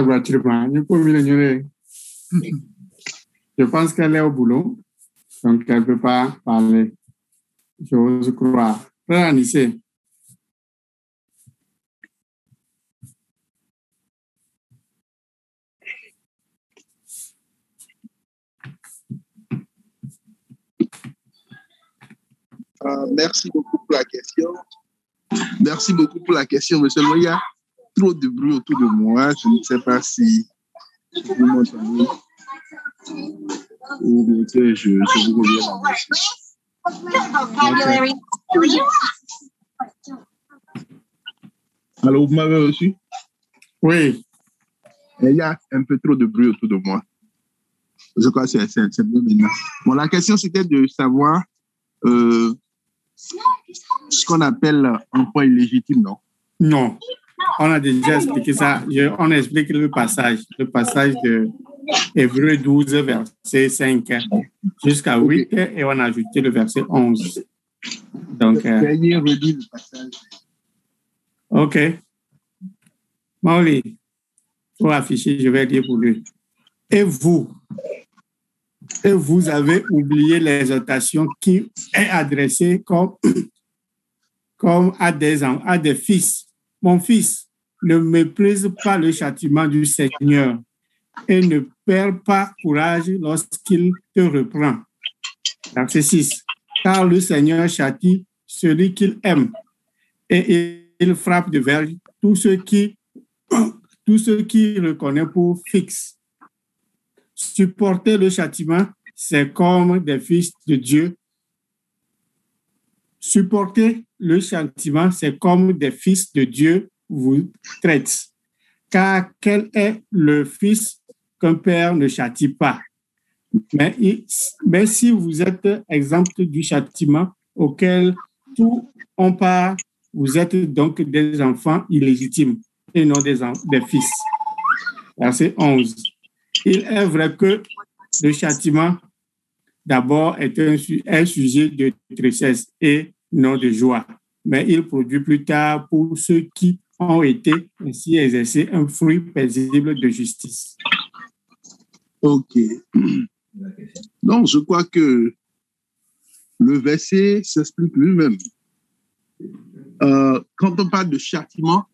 pense qu'elle est au boulot, donc elle ne peut pas parler. J'ose croire. Frère Anissé. Merci beaucoup pour la question. Merci beaucoup pour la question, monsieur. Il y a trop de bruit autour de moi. Je ne sais pas si vous m'entendez ou bien que je vous reviens là. Alors, vous m'avez reçu? Oui. Il y a un peu trop de bruit autour de moi. Je crois que c'est mieux maintenant. Bon, la question, c'était de savoir ce qu'on appelle enfant illégitime, non? Non. On a déjà expliqué ça. On explique le passage de Hébreux 12, verset 5 jusqu'à 8, et on a ajouté le verset 11. Donc, veuillez redire le passage. OK. Maoli, pour afficher, je vais dire pour lui. Et vous avez oublié l'exhortation qui est adressée comme à des fils. Mon fils, ne méprise pas le châtiment du Seigneur et ne perds pas courage lorsqu'il te reprend. Verset 6. Car le Seigneur châtie celui qu'il aime et il frappe de verge tous ceux qui reconnaissent pour fixe. Supporter le châtiment, c'est comme des fils de Dieu. Supporter le châtiment, c'est comme des fils de Dieu vous traitent. Car quel est le fils qu'un père ne châtie pas? Mais si vous êtes exempt du châtiment auquel tout on part, vous êtes donc des enfants illégitimes et non des fils. Verset 11. Il est vrai que le châtiment, d'abord, est un sujet de tristesse et non de joie, mais il produit plus tard pour ceux qui ont été ainsi exercés un fruit paisible de justice. OK. Donc, je crois que le verset s'explique lui-même. Quand on parle de châtiment,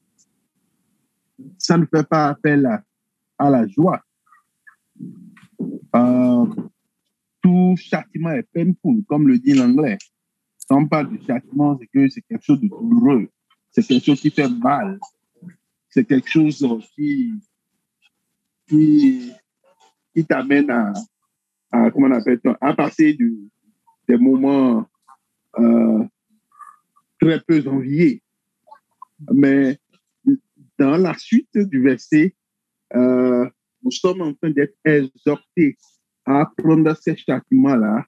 ça ne fait pas appel à la joie. Tout châtiment est painful, comme le dit l'anglais. Quand on parle de châtiment, c'est que c'est quelque chose de douloureux. C'est quelque chose qui fait mal. C'est quelque chose qui t'amène à comment on appelle ça, à passer des moments très peu enviés. Mais dans la suite du verset, nous sommes en train d'être exhortés à prendre ces châtiments-là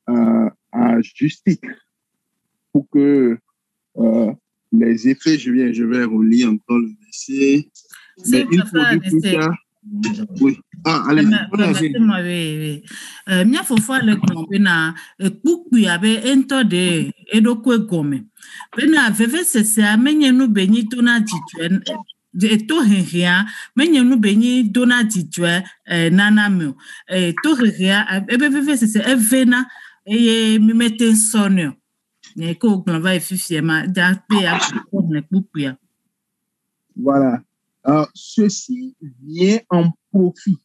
à justice pour que les effets, je vais relire encore le verset. Mais il faut dire plus tard. Oui. Allez. Mia fofa le gombe na kpukpu abe ento de edokwe gome. Bena veve sese amenye nu benyi dona jitwe to hehia menye nu benyi dona jitwe nana me to hehia ebe veve sese evena eye mimete sonio. Ne ko glanva efifie ma da pe a ne kpukpu ya. Voilà. Ceci vient en profit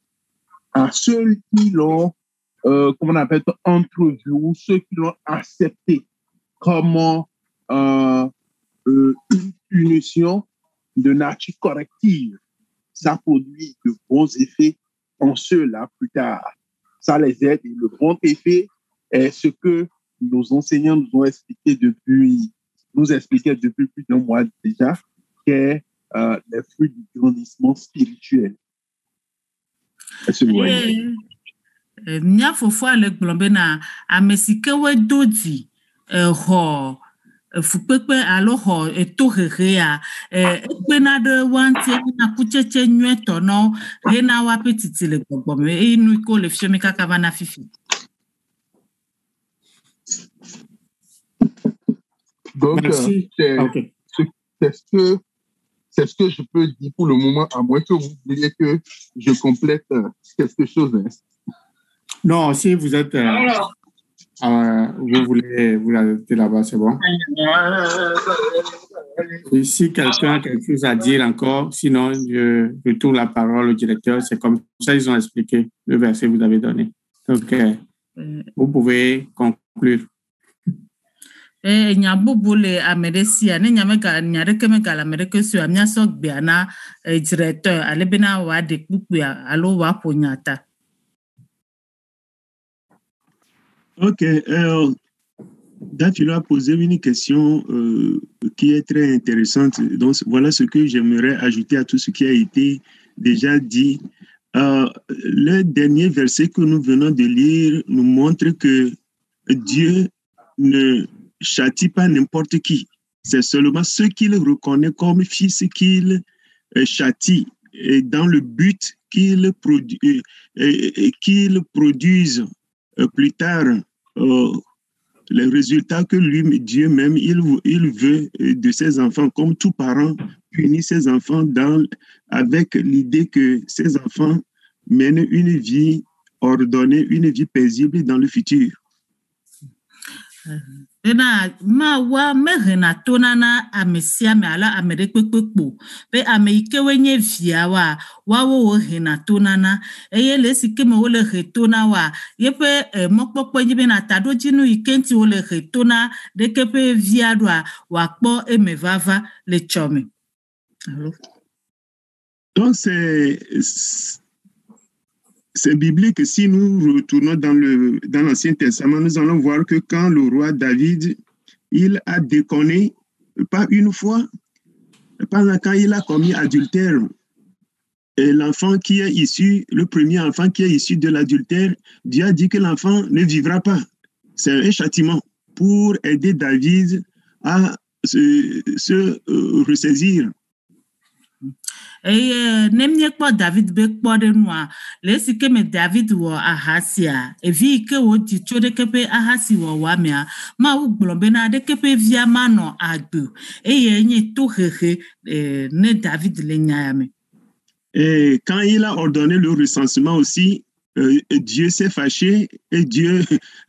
à ceux qui l'ont, comment on appelle ça, entrevu, ou ceux qui l'ont accepté comme une punition de nature corrective. Ça produit de bons effets en ceux-là plus tard. Ça les aide et le bon effet est ce que nos enseignants nous ont expliqué depuis plus d'un mois déjà, qu'est les fruits du grandissement spirituel. Mia fofo ale glombe na amesike we dodi ho fukpepe alo ho eto herea ekpena de wanti na kucheche nweto no he na wa petiti le gbogbo inu ko le fiemi kaka bana fifi. Donc c'est ce que je peux dire pour le moment, à moins que vous vouliez que je complète quelque chose. Non, si vous êtes... vous voulez vous arrêter là-bas, c'est bon. Et si quelqu'un a quelque chose à dire encore, sinon je retourne la parole au directeur. C'est comme ça ils ont expliqué le verset que vous avez donné. Donc, vous pouvez conclure. Nyabubule Amerisia, Nyamaka, Nyarekemeka, America, Amia Biana, directeur, Alebena Wade Kupuya, Alo Waponyata. Ok, donc tu as posé une question qui est très intéressante. Donc voilà ce que j'aimerais ajouter à tout ce qui a été déjà dit. Le dernier verset que nous venons de lire nous montre que Dieu ne châtie pas n'importe qui. C'est seulement ceux qu'il reconnaît comme fils qu'il châtie, et dans le but qu'il produise plus tard les résultats que lui, Dieu même, il veut de ses enfants. Comme tout parent punit ses enfants avec l'idée que ses enfants mènent une vie ordonnée, une vie paisible dans le futur. Ma mehena tonana amesia me ala amerekpekpekpo pe ameike wenye via wa wo hena tonana eye lesike me wole hetona wa yepe mokpokpo nyibe na tado jinu ikenti wole hetona dekepe via doa wa kpo emevava le chome. Donc c'est biblique. Si nous retournons dans l'Ancien Testament, nous allons voir que quand le roi David, il a déconné, pas une fois, quand il a commis adultère, et l'enfant qui est issu, le premier enfant qui est issu de l'adultère, Dieu a dit que l'enfant ne vivra pas. C'est un châtiment pour aider David à se ressaisir. Nemye kwa David be kwa de noa lesi ke me David wo ahasia evi ke wo ti chode kepe ahasi wo wamia ma ugblobe na de kepe via mano agbu nye to hehe ne David le nyame. Et quand il a ordonné le recensement aussi, Dieu s'est fâché et Dieu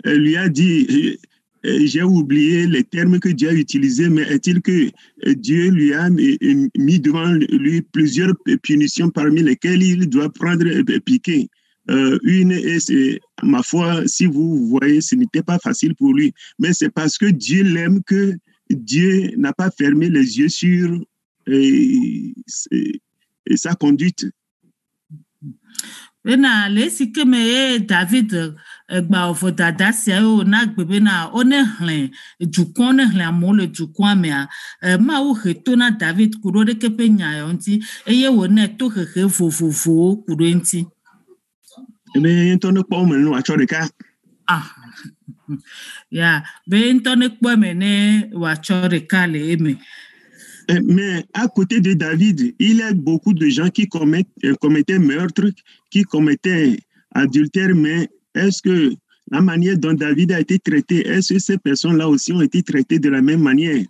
lui a dit j'ai oublié les termes que Dieu a utilisés, mais est-il que Dieu lui a mis devant lui plusieurs punitions parmi lesquelles il doit prendre et piquer. Une, et c'est, ma foi, si vous voyez, ce n'était pas facile pour lui. Mais c'est parce que Dieu l'aime que Dieu n'a pas fermé les yeux sur sa conduite. Bena lesi ke me David gba ofo dada sia o na gbebe na one hlen jukon hlen amole jukon me ma o hetona David kuro de ke penya yonti eye wo na to hehe fofofo kuro nti be ntone po me no acho de ka ya be ntone po me ne wa cho de ka le eme. Mais à côté de David, il y a beaucoup de gens qui commettaient meurtre, qui commettaient adultère, mais est-ce que la manière dont David a été traité, est-ce que ces personnes-là aussi ont été traitées de la même manière?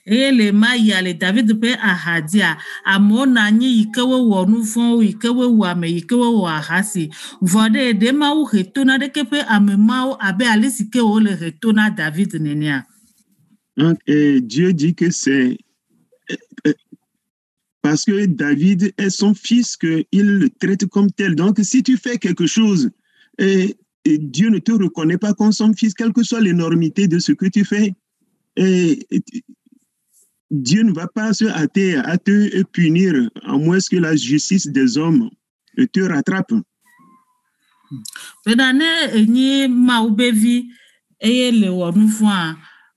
Et les Maya, les David pe ahadia, amona ni ikewe wonu fon, ikewe wame, ikewe wahasi. Vode de ma ou retona de kepe amema ou abe alisike ou le retona David nenia. Donc, Dieu dit que c'est parce que David est son fils qu'il le traite comme tel. Donc, si tu fais quelque chose et Dieu ne te reconnaît pas comme son fils, quelle que soit l'énormité de ce que tu fais, Dieu ne va pas se hâter à te punir, à moins que la justice des hommes te rattrape.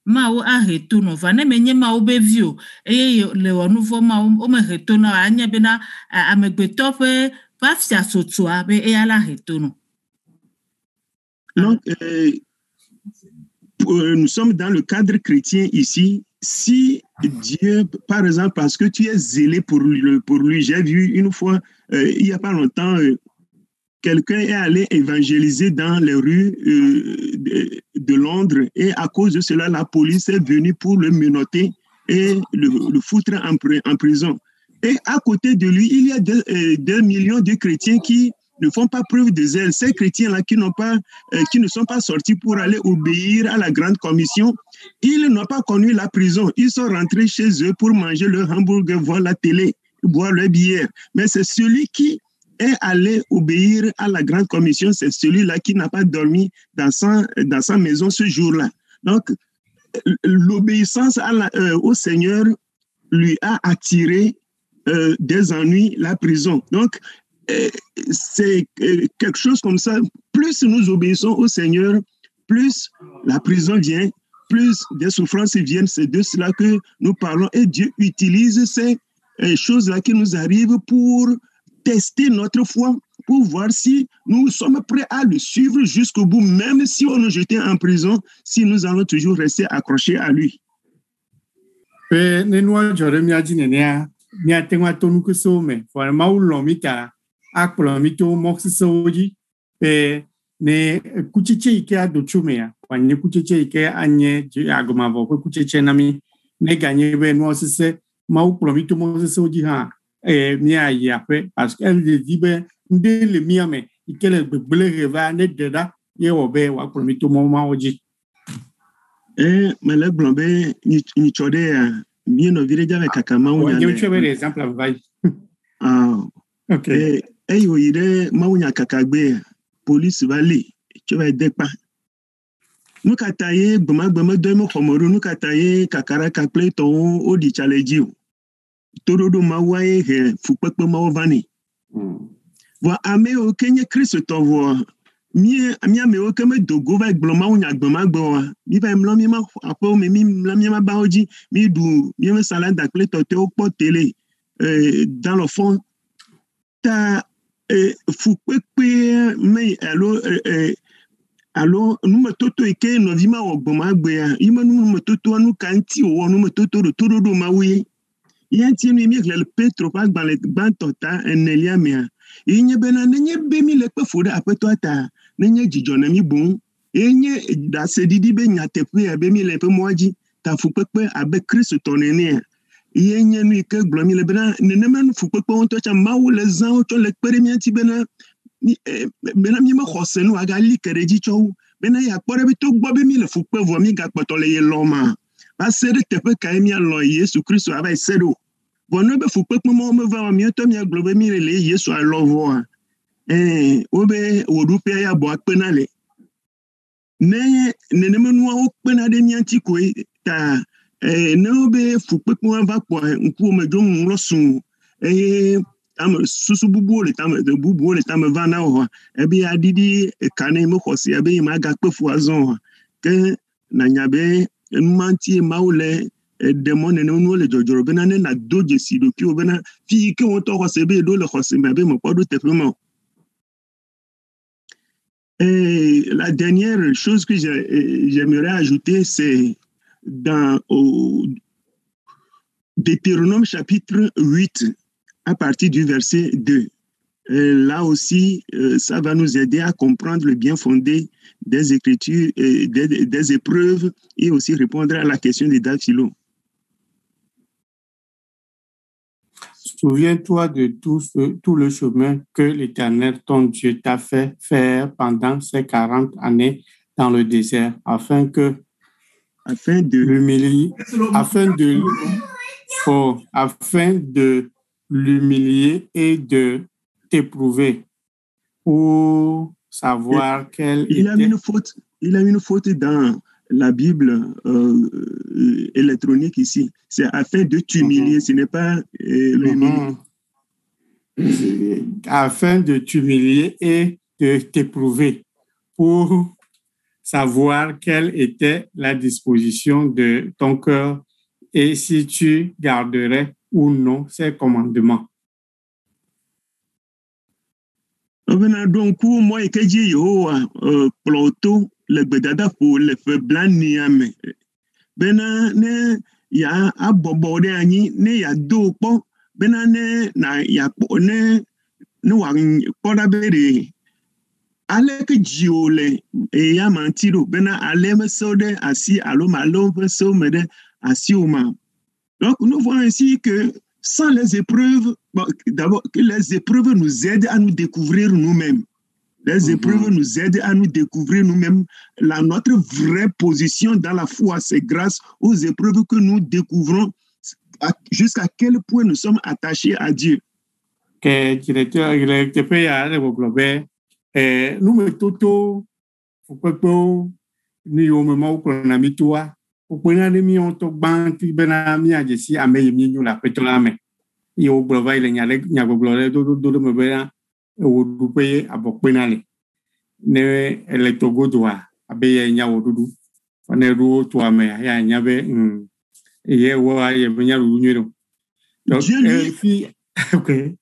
Ma o ahetono va ne menye ma obevio le wonuvo ma o me hetono anya bena amegbeto pe pafia sotoa be ala hetono. Donc nous sommes dans le cadre chrétien ici. Si Dieu, par exemple, parce que tu es zélé pour lui, j'ai vu une fois, il n'y a pas longtemps, quelqu'un est allé évangéliser dans les rues de Londres et à cause de cela, la police est venue pour le menotter et le foutre en prison. Et à côté de lui, il y a 2 millions de chrétiens qui ne font pas preuve de zèle. Ces chrétiens-là qui ne sont pas sortis pour aller obéir à la grande commission, ils n'ont pas connu la prison. Ils sont rentrés chez eux pour manger leur hamburger, voir la télé, boire leur bière. Mais c'est celui qui est allé obéir à la grande commission, c'est celui-là qui n'a pas dormi dans sa maison ce jour-là. Donc, l'obéissance au Seigneur lui a attiré des ennuis, la prison. Donc, c'est quelque chose comme ça. Plus nous obéissons au Seigneur, plus la prison vient, plus des souffrances viennent. C'est de cela que nous parlons. Et Dieu utilise ces choses-là qui nous arrivent pour tester notre foi, pour voir si nous sommes prêts à le suivre jusqu'au bout, même si on nous jetait en prison, si nous allons toujours rester accrochés à lui. Ne kuchiche ike adochume ya kwanye kuchiche ike anye agomavo ko kuchiche nami ne ganye be no sese ma upromito mo sese oji ha mi ayi ape parce que elle dit be ndele miame ikele gbegbele reva ne deda ye obe wa promito mo ma oji mele blombe ni chode ya mi no vire jave kakama unya je vais un exemple vai OK yo ire ma unya kakagbe police valley tu vas dépa nous kataye gbama de mo komoru nous kataye kakara kakple to o di challenge o torodo mawaye he fupepe mawvani wa ame o kenye Christ to vo mi ame o keme dogo va gboma unya gbama gbo mi va mlo mi ma apo mi mla mi ma ba oji mi du mi me salade kakple to te o po télé dans le fond ta fupepe me allo nume toto ike no vima ogboma gbe ya ime nume toto anu kanti o nume toto do todo mawi yanti mi le petro pa gban tota enelia mea inye bena nenye be mi le pe foda apeto ata nenye jijona mi bon enye da sedidi be nyate pe be mi le pe moji ta fupepe abe Christ tonene yenye nu ike glomi le bena nenemen fupepe on to cha mawu le zan o to le premier ti bena bena mi ma khosenu aga li kereji cho bena ya kpore bi to gbo be mi le fupepe vo mi ga poto le loma ba sere tepe ka mi alo Yesu Kristo aba sedo bono be fupepe mo me va mi to mi globe mi le Yesu alo vo obe odupe ya bo akpenale nenemen wo kpena de mi antiko ta no be fupepe va po nku me do nlo sun am susu bubu le tam de bubu le tam va na ho e bi adidi kane mo khosi e bi ma ga pe fu azon ke na nyabe manti maule demon ne no le jojoro be na na doje si do ki o be na fi ke won to khose be do le khose me be mo podo tefement. La dernière chose que j'aimerais ajouter, c'est dans Deutéronome chapitre 8, à partir du verset 2. Là aussi, ça va nous aider à comprendre le bien fondé des Écritures, des épreuves, et aussi répondre à la question de Daphilo. Souviens-toi de tout le chemin que l'Éternel, ton Dieu, t'a fait faire pendant ces 40 années dans le désert, afin de l'humilier et de t'éprouver pour savoir quelle il a une faute dans la Bible électronique ici. C'est afin de t'humilier, ce n'est pas l'humilier. Afin de t'humilier et de t'éprouver pour savoir quelle était la disposition de ton cœur et si tu garderais ou non ses commandements. Donc, moi, que j'ai plutôt le bedada pour le feu blanc niame. Bena ne ya abobode anyi ne ya dopo bena ne na ya ne wa poda bere ale ke jiole e ya mantiro bena ale me sode asi alo malo so mede asi uma. Donc nous voyons ainsi que sans les épreuves, d'abord que les épreuves nous aident à nous découvrir nous-mêmes. Les épreuves nous aident à nous découvrir nous-mêmes notre vraie position dans la foi. C'est grâce aux épreuves que nous découvrons jusqu'à quel point nous sommes attachés à Dieu. Opena de mi on to banti bena mi ajesi ame mi nyu la petola me. Yo brova ile nya goglore do me bena o du pe abopena le. Ne electogodwa abe nya wodudu. Fane ru to ame ya nya be ye wa ye nya ru nyu. Donc okay.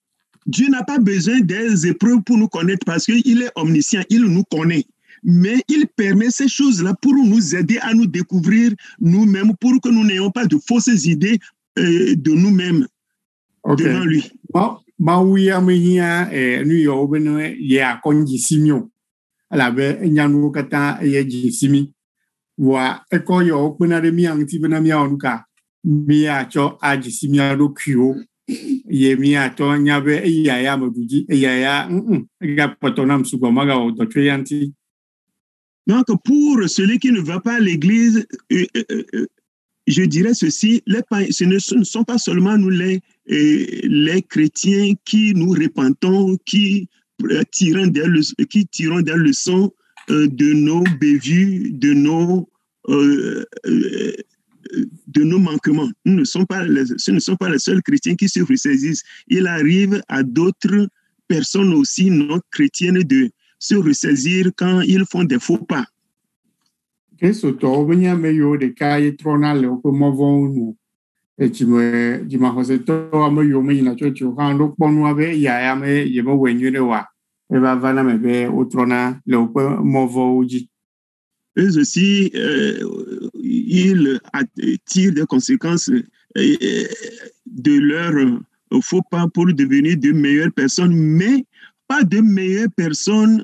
Dieu n'a pas besoin des épreuves pour nous connaître parce qu'il est omniscient, il nous connaît. Mais il permet ces choses-là pour nous aider à nous découvrir nous-mêmes, pour que nous n'ayons pas de fausses idées de nous-mêmes devant lui. Donc, pour celui qui ne va pas à l'église, je dirais ceci, ce ne sont pas seulement nous les chrétiens qui nous repentons, qui tirons des leçons de nos bévues, de nos manquements. Ce ne sont pas les seuls chrétiens qui se ressaisissent. Il arrive à d'autres personnes aussi non chrétiennes de se ressaisir quand ils font des faux pas. Eux aussi, ils tirent des conséquences de leur faux pas pour devenir de meilleures personnes, mais pas de meilleures personnes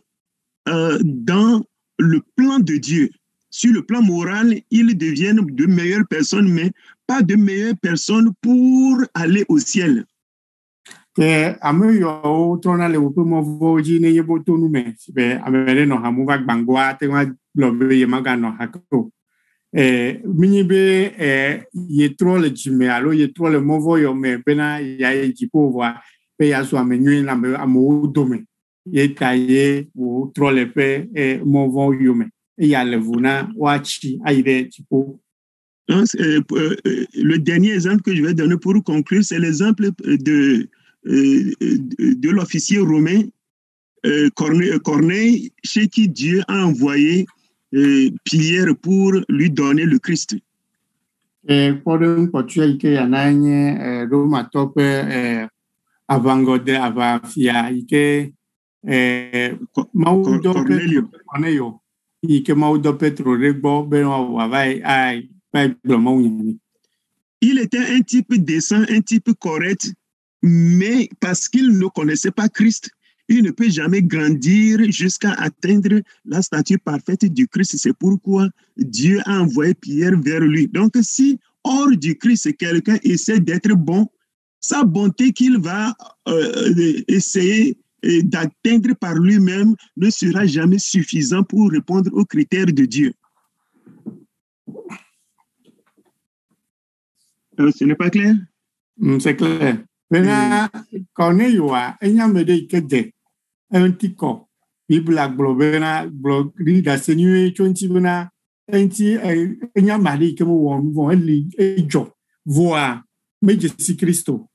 dans le plan de Dieu. Sur le plan moral, ils deviennent de meilleures personnes, mais pas de meilleures personnes pour aller au ciel. Le dernier exemple que je vais donner pour conclure, c'est l'exemple de l'officier romain Corneille, chez qui Dieu a envoyé Pierre pour lui donner le Christ. Il était un type décent, un type correct, mais parce qu'il ne connaissait pas Christ, il ne peut jamais grandir jusqu'à atteindre la stature parfaite du Christ. C'est pourquoi Dieu a envoyé Pierre vers lui. Donc, si hors du Christ, quelqu'un essaie d'être bon, sa bonté qu'il va essayer d'atteindre par lui-même ne sera jamais suffisant pour répondre aux critères de Dieu. Ce n'est pas clair? C'est clair. Corneille un tico, Bible globena, blogida senue, chonchibuna, enti, enyamari, kemo won, ejo, voa, Majesty Christo.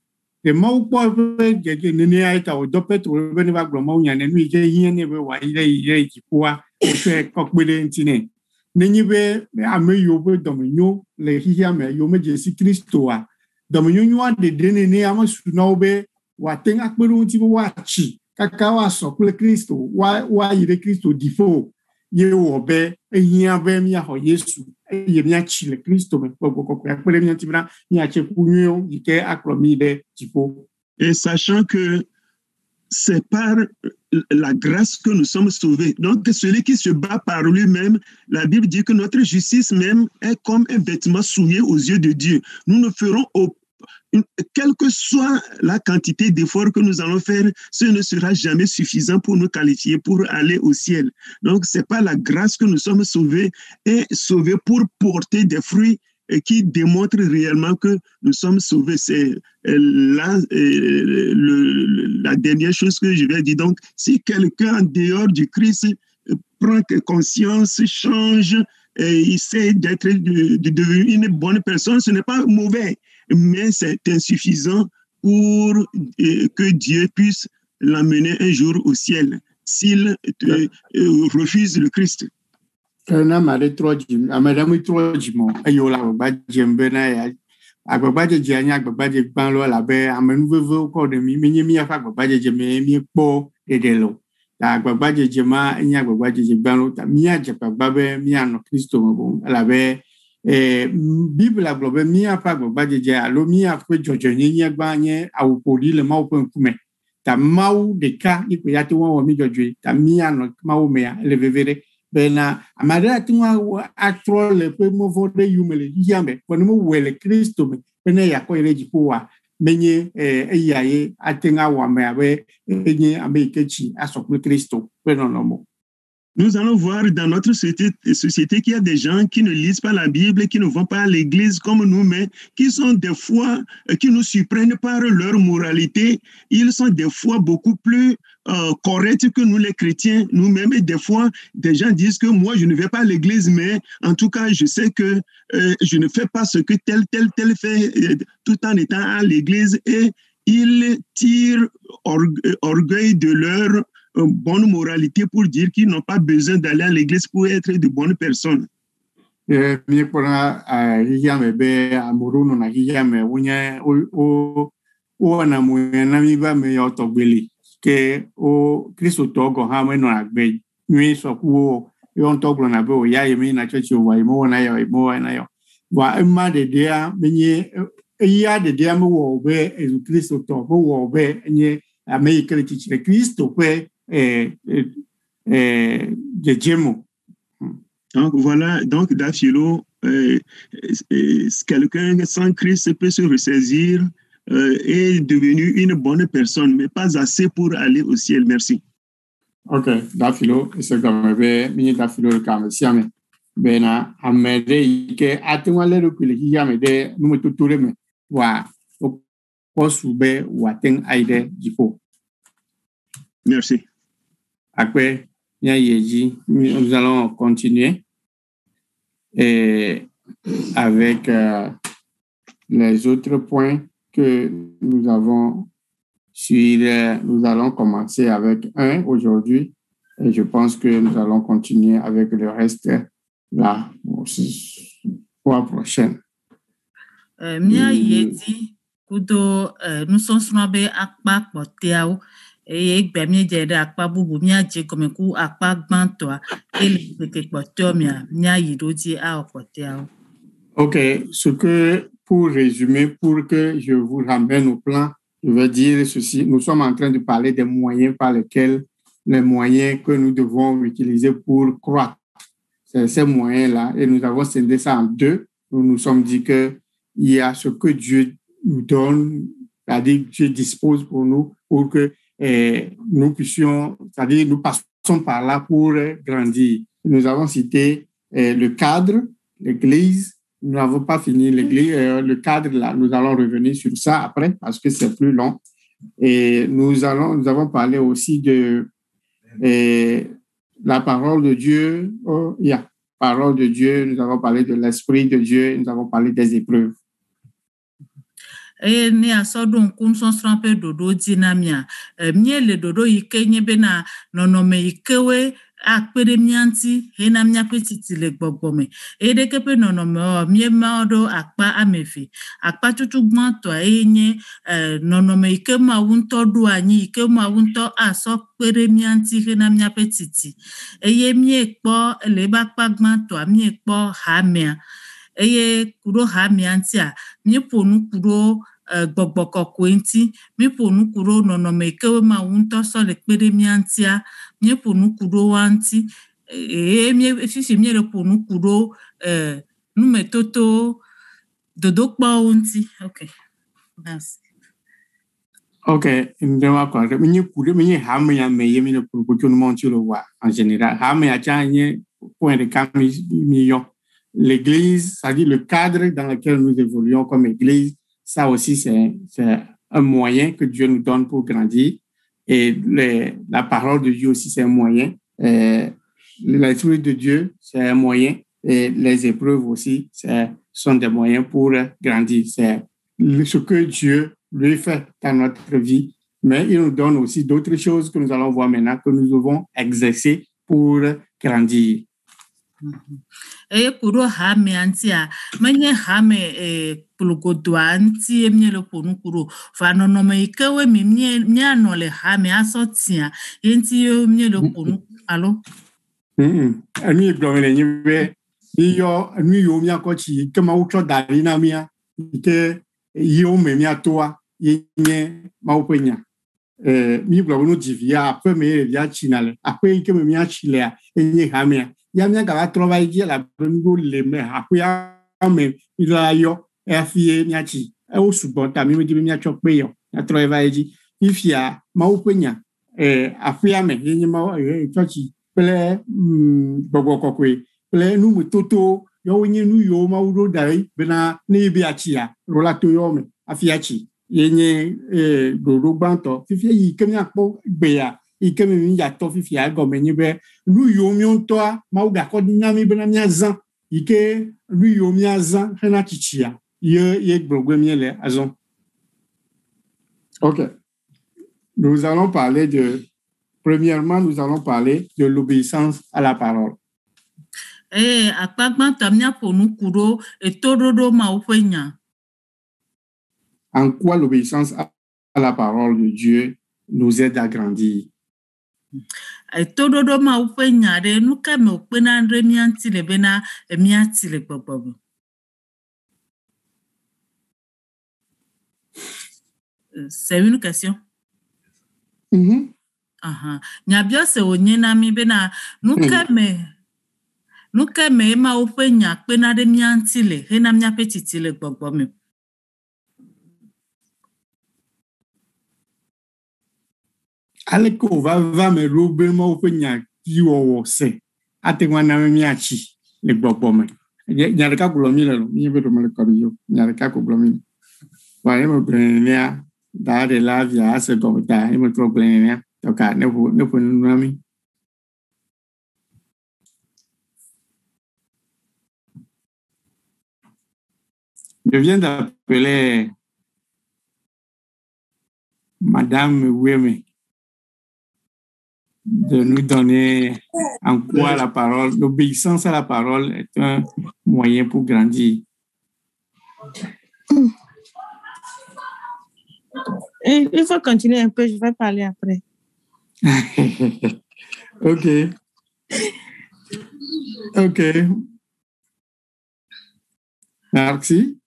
The mau power get in the night or dopet or whenever Glomonian and we get here never why they poor, cockbidentine. Nenibe, I may you with Domino, like him, your Majesty Christo. Domino, the dinner near must know be what thing I couldn't watch. Kakawa sokule Kristo wa yire Kristo difo ye obe ehia be mi ho Yesu ye mi achile Kristo me poko akpere mi antibra mi ache kunyo ike akromi de difo. Et sachant que c'est par la grâce que nous sommes sauvés. Donc celui qui se bat par lui-même, la Bible dit que notre justice même est comme un vêtement souillé aux yeux de Dieu. Nous ne ferons quelle que soit la quantité d'efforts que nous allons faire, ce ne sera jamais suffisant pour nous qualifier pour aller au ciel. Donc, c'est pas la grâce que nous sommes sauvés et sauvés pour porter des fruits qui démontrent réellement que nous sommes sauvés. C'est la dernière chose que je vais dire. Donc, si quelqu'un en dehors du Christ prend conscience, change il essaie d'être, de devenir une bonne personne, ce n'est pas mauvais, mais c'est insuffisant pour que Dieu puisse l'emmener un jour au ciel s'il refuse le Christ. Bible la globe mia pa gbagba jeje alo mia kwe jojo nyenye gbanye awupoli le mau penkume ta mau deka ipo yati won mi jojo ta mia no mau mea le vevere bena amada tinwa atro le pe mo vode yumele yambe poni mo wele Kristo me bena yakọ ireji powa menye eyaye atenga wa me abe enye ameikechi asokwe Kristo bena no mo. Nous allons voir dans notre société qu'il y a des gens qui ne lisent pas la Bible, qui ne vont pas à l'église comme nous, mais qui sont des fois, qui nous surprennent par leur moralité. Ils sont des fois beaucoup plus corrects que nous les chrétiens nous-mêmes. Et des fois, des gens disent que moi, je ne vais pas à l'église, mais en tout cas, je sais que je ne fais pas ce que tel fait tout en étant à l'église. Et ils tirent orgueil de leur bonne moralité pour dire qu'ils n'ont pas besoin d'aller à l'église pour être de bonnes personnes. Donc voilà, donc Dafilo, quelqu'un sans Christ peut se ressaisir et devenir une bonne personne, mais pas assez pour aller au ciel. Merci. Ok, Dafilo, c'est comme mini Dafilo comme siame. Bena amede ke atenwale ro kule yamede nume tuture me wa posube waten aide jifo. Merci. Après, nous allons continuer et avec les autres points que nous avons sur. Nous allons commencer avec un aujourd'hui et je pense que nous allons continuer avec le reste la fois prochaine. Mia yedi kudo nous sommes be akpa poteao. Et bien de akpa bubu mia je comme ku akpa gbantoa et le kpoto mia yidodi a okotea. OK, ce que pour résumer, pour que je vous ramène au plan, je vais dire ceci. Nous sommes en train de parler des moyens par lesquels, les moyens que nous devons utiliser pour croître. C'est ces moyens-là. Et nous avons scindé ça en deux. Nous nous sommes dit qu'il y a ce que Dieu nous donne, c'est-à-dire que Dieu dispose pour nous, pour que nous puissions, c'est-à-dire nous passons par là pour grandir. Nous avons cité le cadre, l'église. Nous n'avons pas fini l'église, le cadre là. Nous allons revenir sur ça après parce que c'est plus long. Et nous avons parlé aussi de la parole de Dieu. Parole de Dieu. Nous avons parlé de l'esprit de Dieu. Nous avons parlé des épreuves. Et ni asodon kun son strampe dodo dinamia mie le dodo ike nyebe na nonome ikewe akpere mianti hena mia petiti le gbogbome e de kepe nonome o mie maodo akpa amefi akpa tutu gbanto enye nonome ike ma wunto do anyi ike ma wunto aso kpere mianti hena mia petiti eye mie kpo le ba kpa gbanto mie kpo hamia eye kuro hamiantia mie ponu kuro gbogboko kwenti mi ponu kuro nonome ikewe ma wunto so le kpere miantia mi ponu kuro wanti mi fifi mi le ponu kuro nume toto dodo kpa wanti. Okay, merci. Okay, ndema kwa mi kuro mi hamia me yemi le ponu ko no monti lo wa en général hamia chanye point de camion. L'église, c'est-à-dire le cadre dans lequel nous évoluons comme église, ça aussi, c'est un moyen que Dieu nous donne pour grandir. Et la parole de Dieu aussi, c'est un moyen. L'esprit de Dieu, c'est un moyen. Et les épreuves aussi, sont des moyens pour grandir. C'est ce que Dieu lui fait dans notre vie. Mais il nous donne aussi d'autres choses que nous allons voir maintenant, que nous devons exercer pour grandir. Kuro hame antia menye hame pulukodo anti emye le ponu kuro fa nono me ikewe mi mye anole hame asotia yenti yo mye le ponu alo ani blomene nyibe yo ani yo mya kochi kema utro dalina mia ike yo me mia toa yenye maupenya mi blomeno divia après me via chinale après ike me mia chilea yenye hame ya mia ka trova igi la bengo le me akuya me ila yo afie miachi e o subonta mi di mia chokpe yo ya trova igi ifia ma upenya afia me yin ma chochi pele gogo kokwe pele nu mutoto yo yin nu yo ma uro dai bena ni bi achia rola to yo me afia chi yenye dodo gbanto fifia yi kemia po gbeya ikemi mi ya to fifi agome ni be nu yo mi onto ma uga ko na mi bena mi azan ike nu yo mi azan hena chichia ye gbogbo mi le azan. OK. Premièrement, nous allons parler de l'obéissance à la parole. Akpagban tamia ponu kuro etododo ma ofenya. En quoi l'obéissance à la parole de Dieu nous aide à grandir? Etododo ma ofenya de nuka me opena andre mianti le bena mianti le popo. C'est une question. Nyabio se onye na mi bena nuka me ma ofenya pena de mianti le hena mia petiti le popo me. Aleko va me robe ma ofenya kiwo se atenwa na miachi le popo me. Nyareka kulomi le mi be do me ko yo nyareka kulomi. Wa e mo brenia da de la via se do ta e mo tro brenia to ka ne pu nami. Je viens d'appeler Madame Weme de nous donner en quoi la parole, l'obéissance à la parole est un moyen pour grandir. Il faut continuer un peu, je vais parler après. OK. Merci.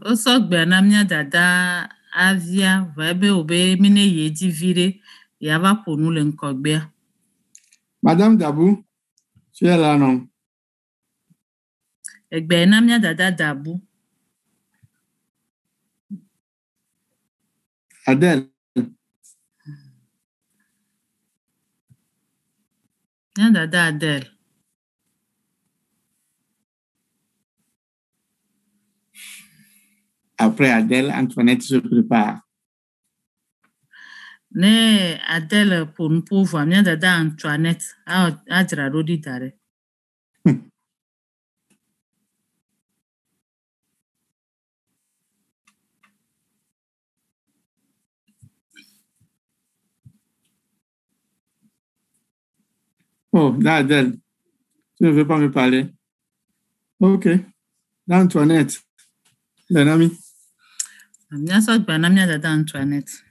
Osogbe namia dada avia vabe obe mine yeji vire yava ponu le nkogbe. Madame Dabou, tu es là non? Egbe namia dada Dabou. Adèle. Nya dada Adèle. Après Adèle, Antoinette se prépare. Ne Adèle pour nous pauvre, nya dada Antoinette. Adra rodi tare. Oh, Adèle, tu ne veux pas me parler? OK. Antoinette, ben ami. Mia so gba na mia dada Antoinette.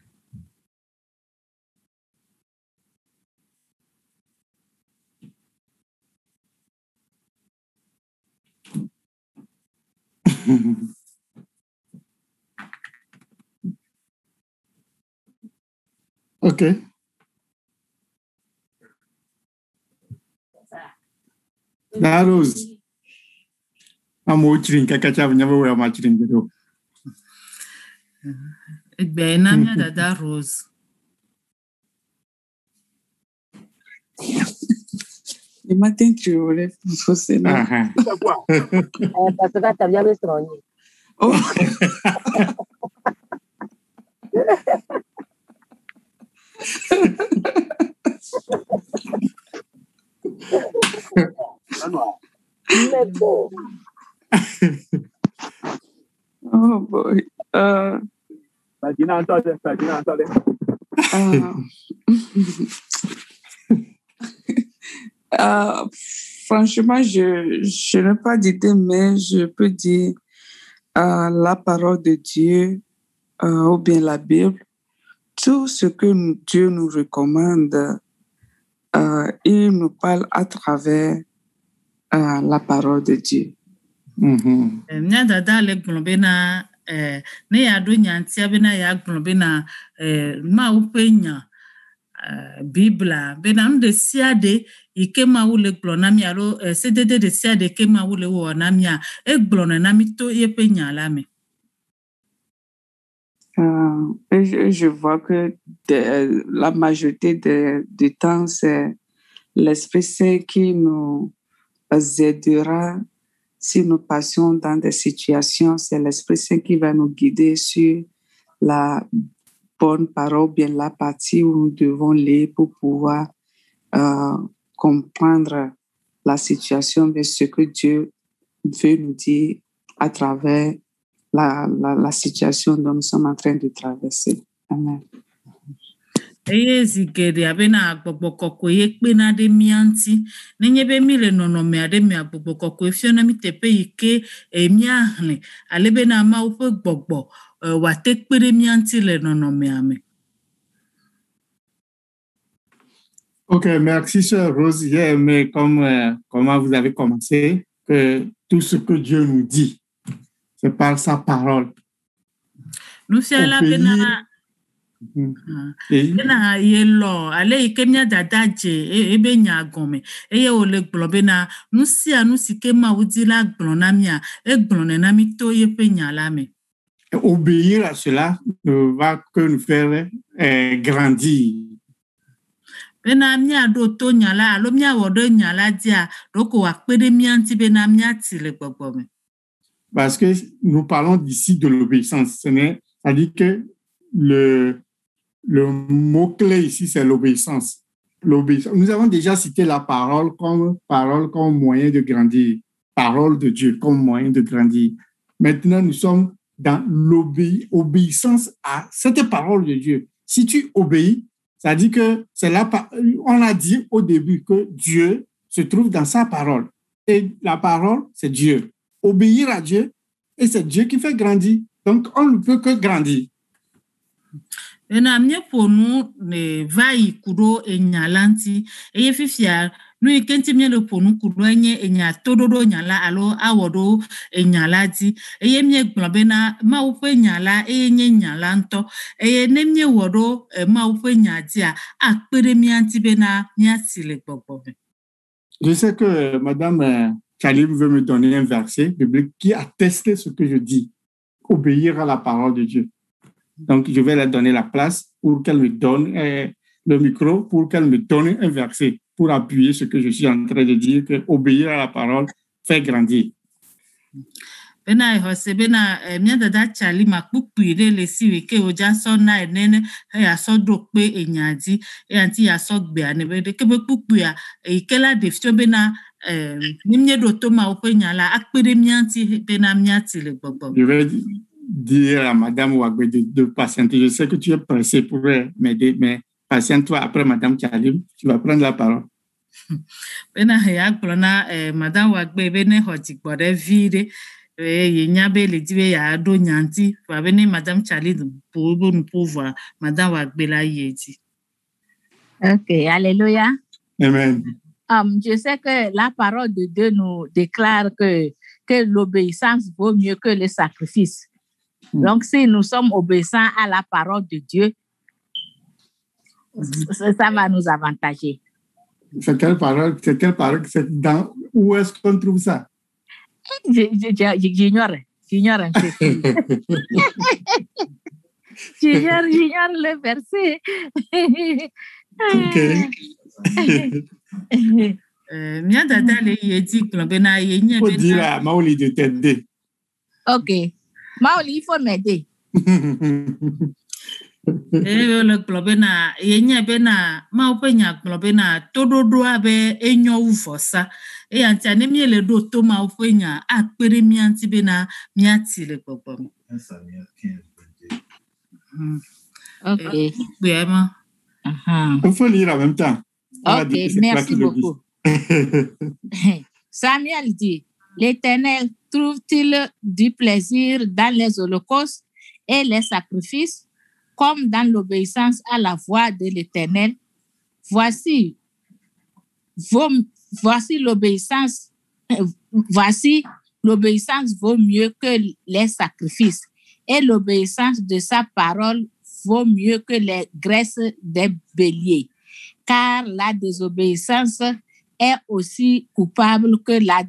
OK. La Rose. Amo chirin kakacha nyabo wa ma chirin bedo. Egbe na mia dada Rose. Le matin tu relèves ton fossé là. Parce que tu as bien le soigné. Oh. Oh boy. Franchement, je n'ai pas d'idée, mais je peux dire la parole de Dieu ou bien la Bible. Tout ce que Dieu nous recommande, il nous parle à travers la parole de Dieu. Mnya dada le globena ne ya do nyantia bena ya globena ma upenya Bibla bena mde siade ikema ule glonami alo cdd de siade kema ule wonamia e glona namito yepenya lame. Et je vois que la majorité du temps, c'est l'Esprit Saint qui nous aidera si nous passons dans des situations. C'est l'Esprit Saint qui va nous guider sur la bonne parole, bien la partie où nous devons lire pour pouvoir comprendre la situation de ce que Dieu veut nous dire à travers la situation dont nous sommes en train de traverser. Amen. Zigede abena agboboko yekpena de mianti nenyebe mile nonome ade mi agboboko efiona mi tepe ike miahle alebena ma upe gbogbo wa tekpere mianti le nonome ame. Ok, merci sœur Rose. Mais comment vous avez commencé, que tout ce que Dieu nous dit, c'est par sa parole. Nous fiala bena bena yelo ale ikemia dadaje ebe nya gome eye ole globena nusia nusike ma udila glona mia e glone na mito yepe nya lame. Obéir à cela ne va que nous faire grandir. Bena mia do to nyala alo mia wodo nyala dia doko akpede mianti bena mia tile gbogbo. Parce que nous parlons d'ici de l'obéissance. C'est-à-dire que le mot-clé ici, c'est l'obéissance. Nous avons déjà cité la parole comme moyen de grandir. Parole de Dieu comme moyen de grandir. Maintenant, nous sommes dans l'obéissance à cette parole de Dieu. Si tu obéis, ça dit que c'est on a dit au début que Dieu se trouve dans sa parole. Et la parole, c'est Dieu. Obéir à Dieu, et c'est Dieu qui fait grandir. Donc, on ne peut que grandir. Ena mie ponu ne vai kudo enyalanti eye fifia nu ikenti mie le ponu kudo enye enya tododo nyala alo awodo enyalati eye mie globena ma upe nyala enye nyalanto eye ne mie wodo ma upe nyadia akpere mianti bena miati le gbogbo. Je sais que Madame Khalib veut me donner un verset biblique qui atteste ce que je dis. Obéir à la parole de Dieu. Donc, je vais leur donner la place pour qu'elle me donne le micro, pour qu'elle me donne un verset pour appuyer ce que je suis en train de dire, que obéir à la parole fait grandir. Bena hose bena mia dada chali makpuire le siwe ke oja so na enene ya so dokpe enyadi anti ya so gbe anebe de ke bekpuya ikela defio bena nimye do to ma openyala akpere mianti bena miati le gbogbo. Je vais dire à Madame Wagbe de patienter. Je sais que tu es pressée pour m'aider, mais patiente-toi après Madame Chalim, tu vas prendre la parole. Bena ya glona Madame Wagbe bene hojikbore vide yenyabe le diwe ya do nyanti va bene Madame Chalim pour pouvoir Madame Wagbe la yeti. OK, alléluia. Amen. Je sais que la parole de Dieu nous déclare que l'obéissance vaut mieux que le sacrifice. Donc, si nous sommes obéissants à la parole de Dieu, ça va nous avantager. C'est quelle parole? Où est-ce qu'on trouve ça? J'ignore un peu. J'ignore le verset. Mia dada le yedi klobena yenye bena. Faut dire à Maoli de t'aider. OK. Maoli, il faut m'aider. le globena yenya bena ma openya globena tododo abe enyo ufosa e anti anemi le do to ma openya akpere mi anti bena mi ati le gbogbo. OK. Vraiment. Il faut lire en même temps. OK, merci beaucoup. Samuel dit, l'Éternel trouve-t-il du plaisir dans les holocaustes et les sacrifices, comme dans l'obéissance à la voix de l'Éternel? Voici l'obéissance vaut mieux que les sacrifices, et l'obéissance de sa parole vaut mieux que les graisses des béliers, car la désobéissance est aussi coupable que la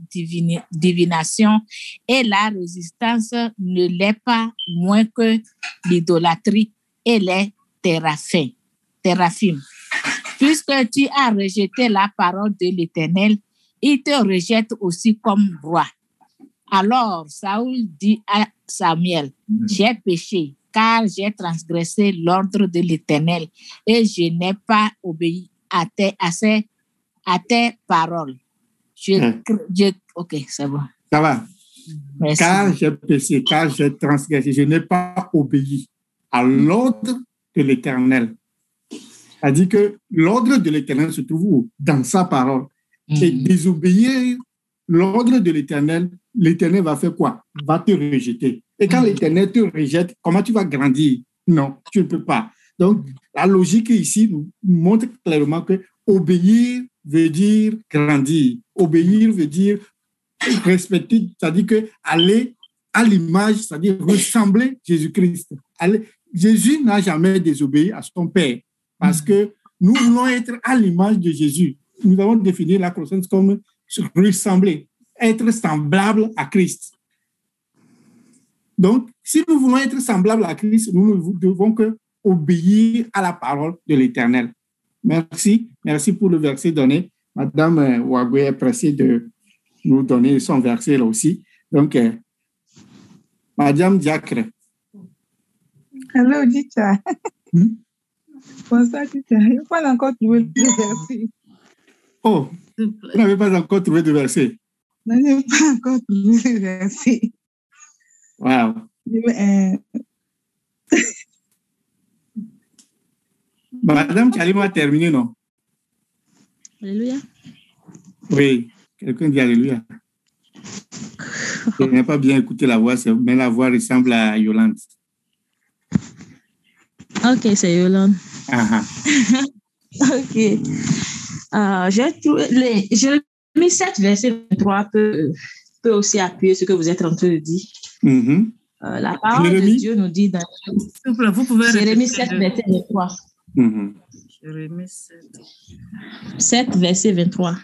divination, et la résistance ne l'est pas moins que l'idolâtrie et les théraphim. Puisque tu as rejeté la parole de l'Éternel, il te rejette aussi comme roi. Alors Saoul dit à Samuel, j'ai péché, car j'ai transgressé l'ordre de l'Éternel, et je n'ai pas obéi à tes paroles. OK, c'est bon. Ça va. Merci. Car j'ai péché, car j'ai transgressé, je n'ai pas obéi à l'ordre de l'Éternel. C'est-à-dire que l'ordre de l'Éternel se trouve où? Dans sa parole. Et désobéir l'ordre de l'Éternel, l'Éternel va faire quoi? Va te rejeter. Et quand l'Éternel te rejette, comment tu vas grandir? Non, tu ne peux pas. Donc, la logique ici nous montre clairement que obéir veut dire grandir. Obéir veut dire respecter, c'est-à-dire que aller à l'image, c'est-à-dire ressembler à Jésus-Christ. Jésus n'a jamais désobéi à son Père parce que nous voulons être à l'image de Jésus. Nous avons défini la croissance comme ressembler, être semblable à Christ. Donc, si nous voulons être semblables à Christ, nous ne devons que obéir à la parole de l'Éternel. Merci. Merci pour le verset donné. Madame Ouagoué est pressée de nous donner son verset là aussi. Donc, Madame Diacre. Hello, teacher. Bonsoir, teacher. Je n'ai pas encore trouvé le verset. Oh, vous n'avez pas encore trouvé de verset? Je n'ai pas encore trouvé le verset. Wow. Madame Kalima a terminé, non? Alléluia. Oui, quelqu'un dit Alléluia. Je n'ai pas bien écouté la voix, mais la voix ressemble à Yolande. Ok, c'est Yolande. Ok. Jérémie 7, verset 23 peut aussi appuyer ce que vous êtes en train de dire. La parole de Dieu nous dit dans Jérémie 7, verset 23. Jérémie 7, verset 23.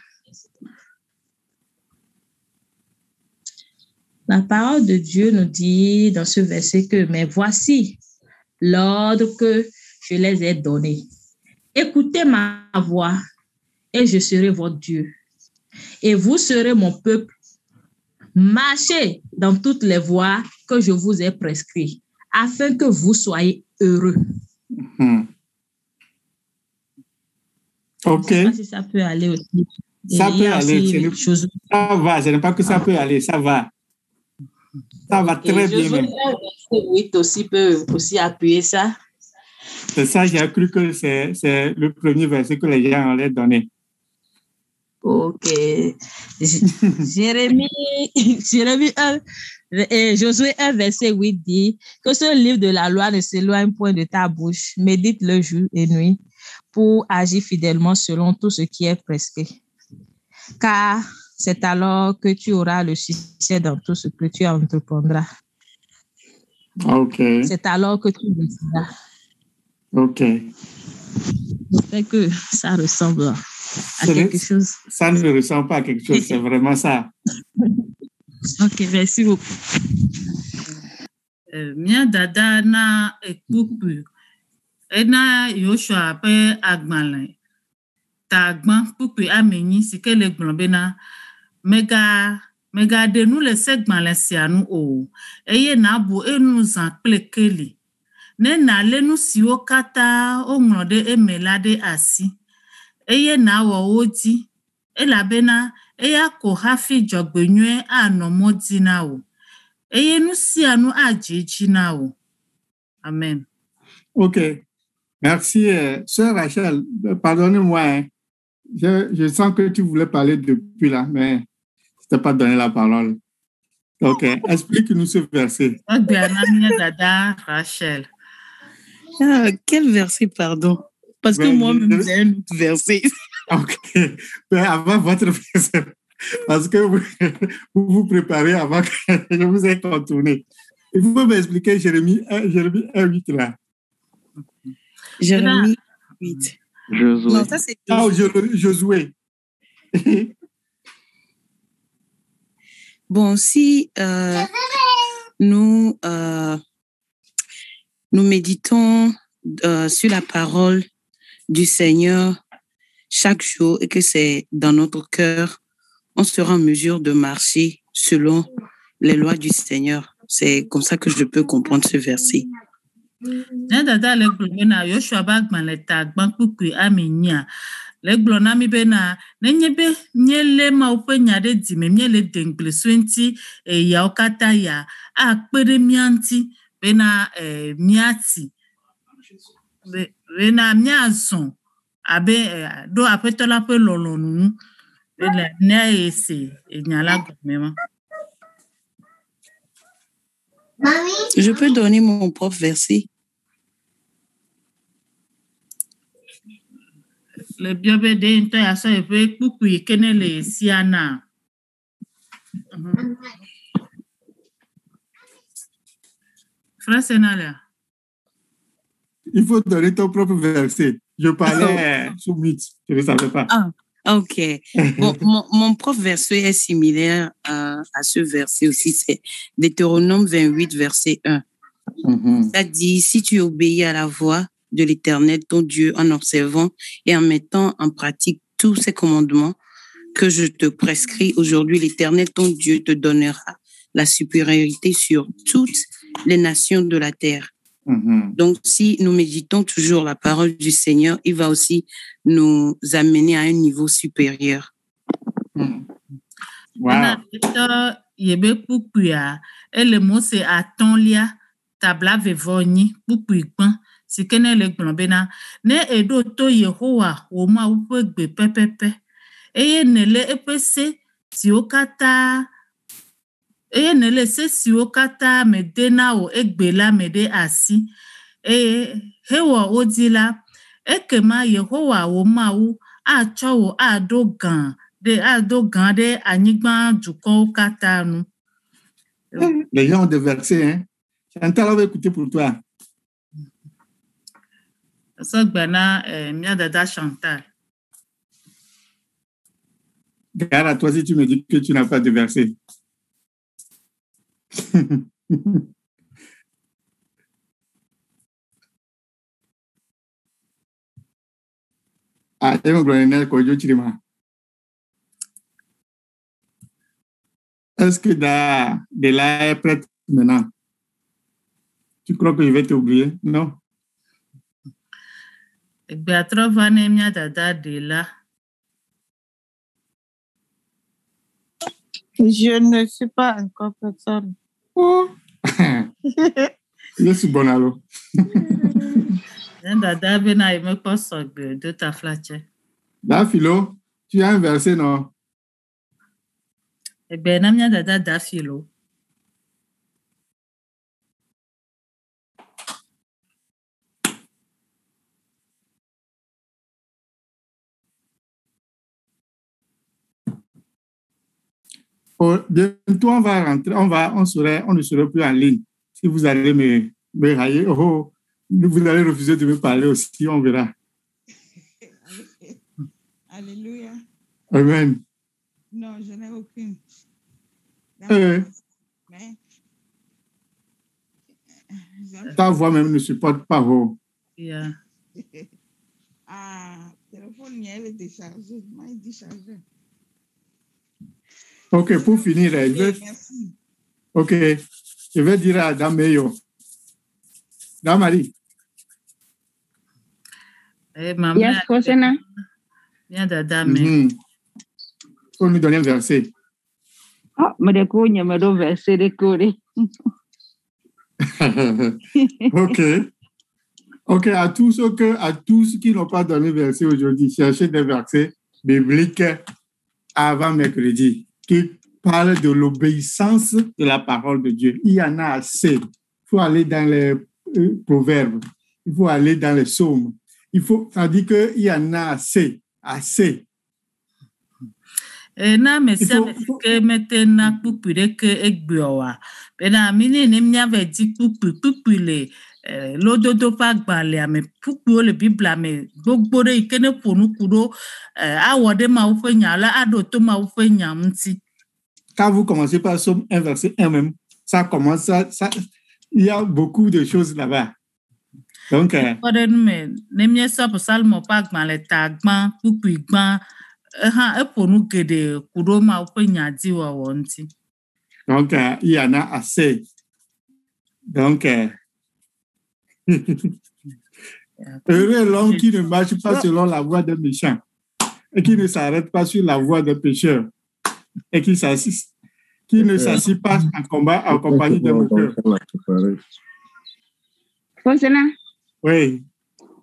La parole de Dieu nous dit dans ce verset que, mais voici l'ordre que je les ai donné. Écoutez ma voix et je serai votre Dieu. Et vous serez mon peuple. Marchez dans toutes les voies que je vous ai prescrites, afin que vous soyez heureux. OK. Je ne sais pas si ça peut aller aussi. Ça peut aller. Ça va, ce n'est pas que ça peut aller, ça va. Ça va très bien même. Oui, aussi peut aussi appuyer ça. C'est ça, j'ai cru que c'est le premier verset que les gens allaient donner. OK. Jérémie 1, Josué 1, verset 8 dit que ce livre de la loi ne s'éloigne point de ta bouche. Médite-le jour et nuit pour agir fidèlement selon tout ce qui est prescrit. Car c'est alors que tu auras le succès dans tout ce que tu entreprendras. OK. C'est alors que tu réussiras. OK. J'espère que ça ressemble à quelque chose. Ça ne ressemble pas à quelque chose, c'est vraiment ça. OK, merci beaucoup. Mia dada na ekpupu. Ena Yoshua pe agbalin. Ta agban pupu ameni sike le gbonbena mega de nous le segbalin si anu o. Eye na bu enu zan plekeli. ne nale nu siwo kata o ŋlɔ ɖe eme la ɖe asi eye nawɔ wo dzi elabena eya ko hafi dzɔgbenyuie anɔ mɔ dzi na wò eye nu sia nu adze dzi na wò. Amen. Ok, merci. Sœur Rachel, pardonnez-moi, hein. Je sens que tu voulais parler depuis là, mais je t'ai pas donné la parole. Ok, explique-nous ce verset. Rachel. Ah, quel verset, pardon? Parce que moi-même, j'ai un autre verset. Ok, mais avant votre verset, parce que vous vous préparez avant que je vous ai contourné. Il faut m'expliquer Jérémie 1:8 là. Jérémie 8. Josué. Non, ça c'est Josué. Bon, si nous méditons sur la parole du Seigneur chaque jour et que c'est dans notre cœur, on sera en mesure de marcher selon les lois du Seigneur. C'est comme ça que je peux comprendre ce verset. Le gblɔ na mi bena nenye be míele Mawu ƒe nya ɖe dzime míele deŋgble sue ŋuti yawo katã ya akpe ɖe mía ŋuti bena míati bena míazɔ abe ɖo Aƒetɔ la ƒe lɔlɔ̃nu ŋu bena ne ese nya la gɔme ma. Je peux donner mon propre verset. Le biobe de into ya so epe kuku ikene le siana. Frère Senalia. Il faut donner ton propre verset. Je parlais sous mythe, je ne savais pas. Ah, ok. Bon, mon propre verset est similaire à ce verset aussi. C'est Deutéronome 28, verset 1. Ça dit, si tu obéis à la voix de l'Éternel, ton Dieu, en observant et en mettant en pratique tous ces commandements que je te prescris aujourd'hui, l'Éternel, ton Dieu, te donnera la supériorité sur toutes les nations de la terre. Donc, si nous méditons toujours la parole du Seigneur, il va aussi nous amener à un niveau supérieur. Wow. Sikene le gblɔ bena ne eɖo to Yehowa wò Mawu ƒe gbe pɛpɛpɛ eye nèle eƒe se siwo katã mede na wò egbe la me ɖe asi eye hewɔ wo dzi la ekema Yehowa wò Mawu atsɔ wò aɖo gã ɖe anyigba dukɔwo katã nu. Les gens ont des versets, hein. Chantal, on va écouter pour toi. Ça gbana mia dada Chantal. Regarde à toi si tu me dis que tu n'as pas de verset. Ah, est-ce que Dela est prête maintenant? Tu crois que je vais t'oublier? Non? Je ne suis pas encore personne. Oh. Je suis bon alors. Da Philo, tu as un verset, non? Da Philo. Bientôt, on va rentrer, on ne serait plus en ligne. Si vous allez me railler, vous allez refuser de me parler aussi, on verra. Alléluia. Amen. Non, je n'ai aucune. Ta voix même ne supporte pas. Yeah. Ah, le téléphone, il est déchargé. Il est déchargé. Ok, pour finir, je vais dire à Dameyo Marie. Yes, Kosena. Bien, dame. Faut nous donner un verset. Oh, me découvre, me donne verset de Corée. Ok, à tous qui n'ont pas donné verset aujourd'hui, cherchez des versets bibliques avant mercredi qui parlent de l'obéissance de la parole de Dieu. Il y en a assez. Il faut aller dans les proverbes, il faut aller dans les psaumes. Ça dit qu'il y en a assez. Na mesia ke metena kpukpure ke egbiowa bena mini ne mnyave di kpukpule lododo pa gbale ame kpukpu le bible ame gbogbo de ikene ponu kudo awode ma wo fenya la ado to ma wo fenya mti. Quand vous commencez par Somme 1 verset 1 même, ça commence il y a beaucoup de choses là-bas. Donc ne mie so psalmo pa gbale ta gban kpukpu gban donc, il y en a assez. Donc, heureux l'homme qui ne marche pas selon la voie des méchants et qui ne s'arrête pas sur la voie des pécheurs et qui ne s'assit pas en combat en compagnie des moqueurs. Oui.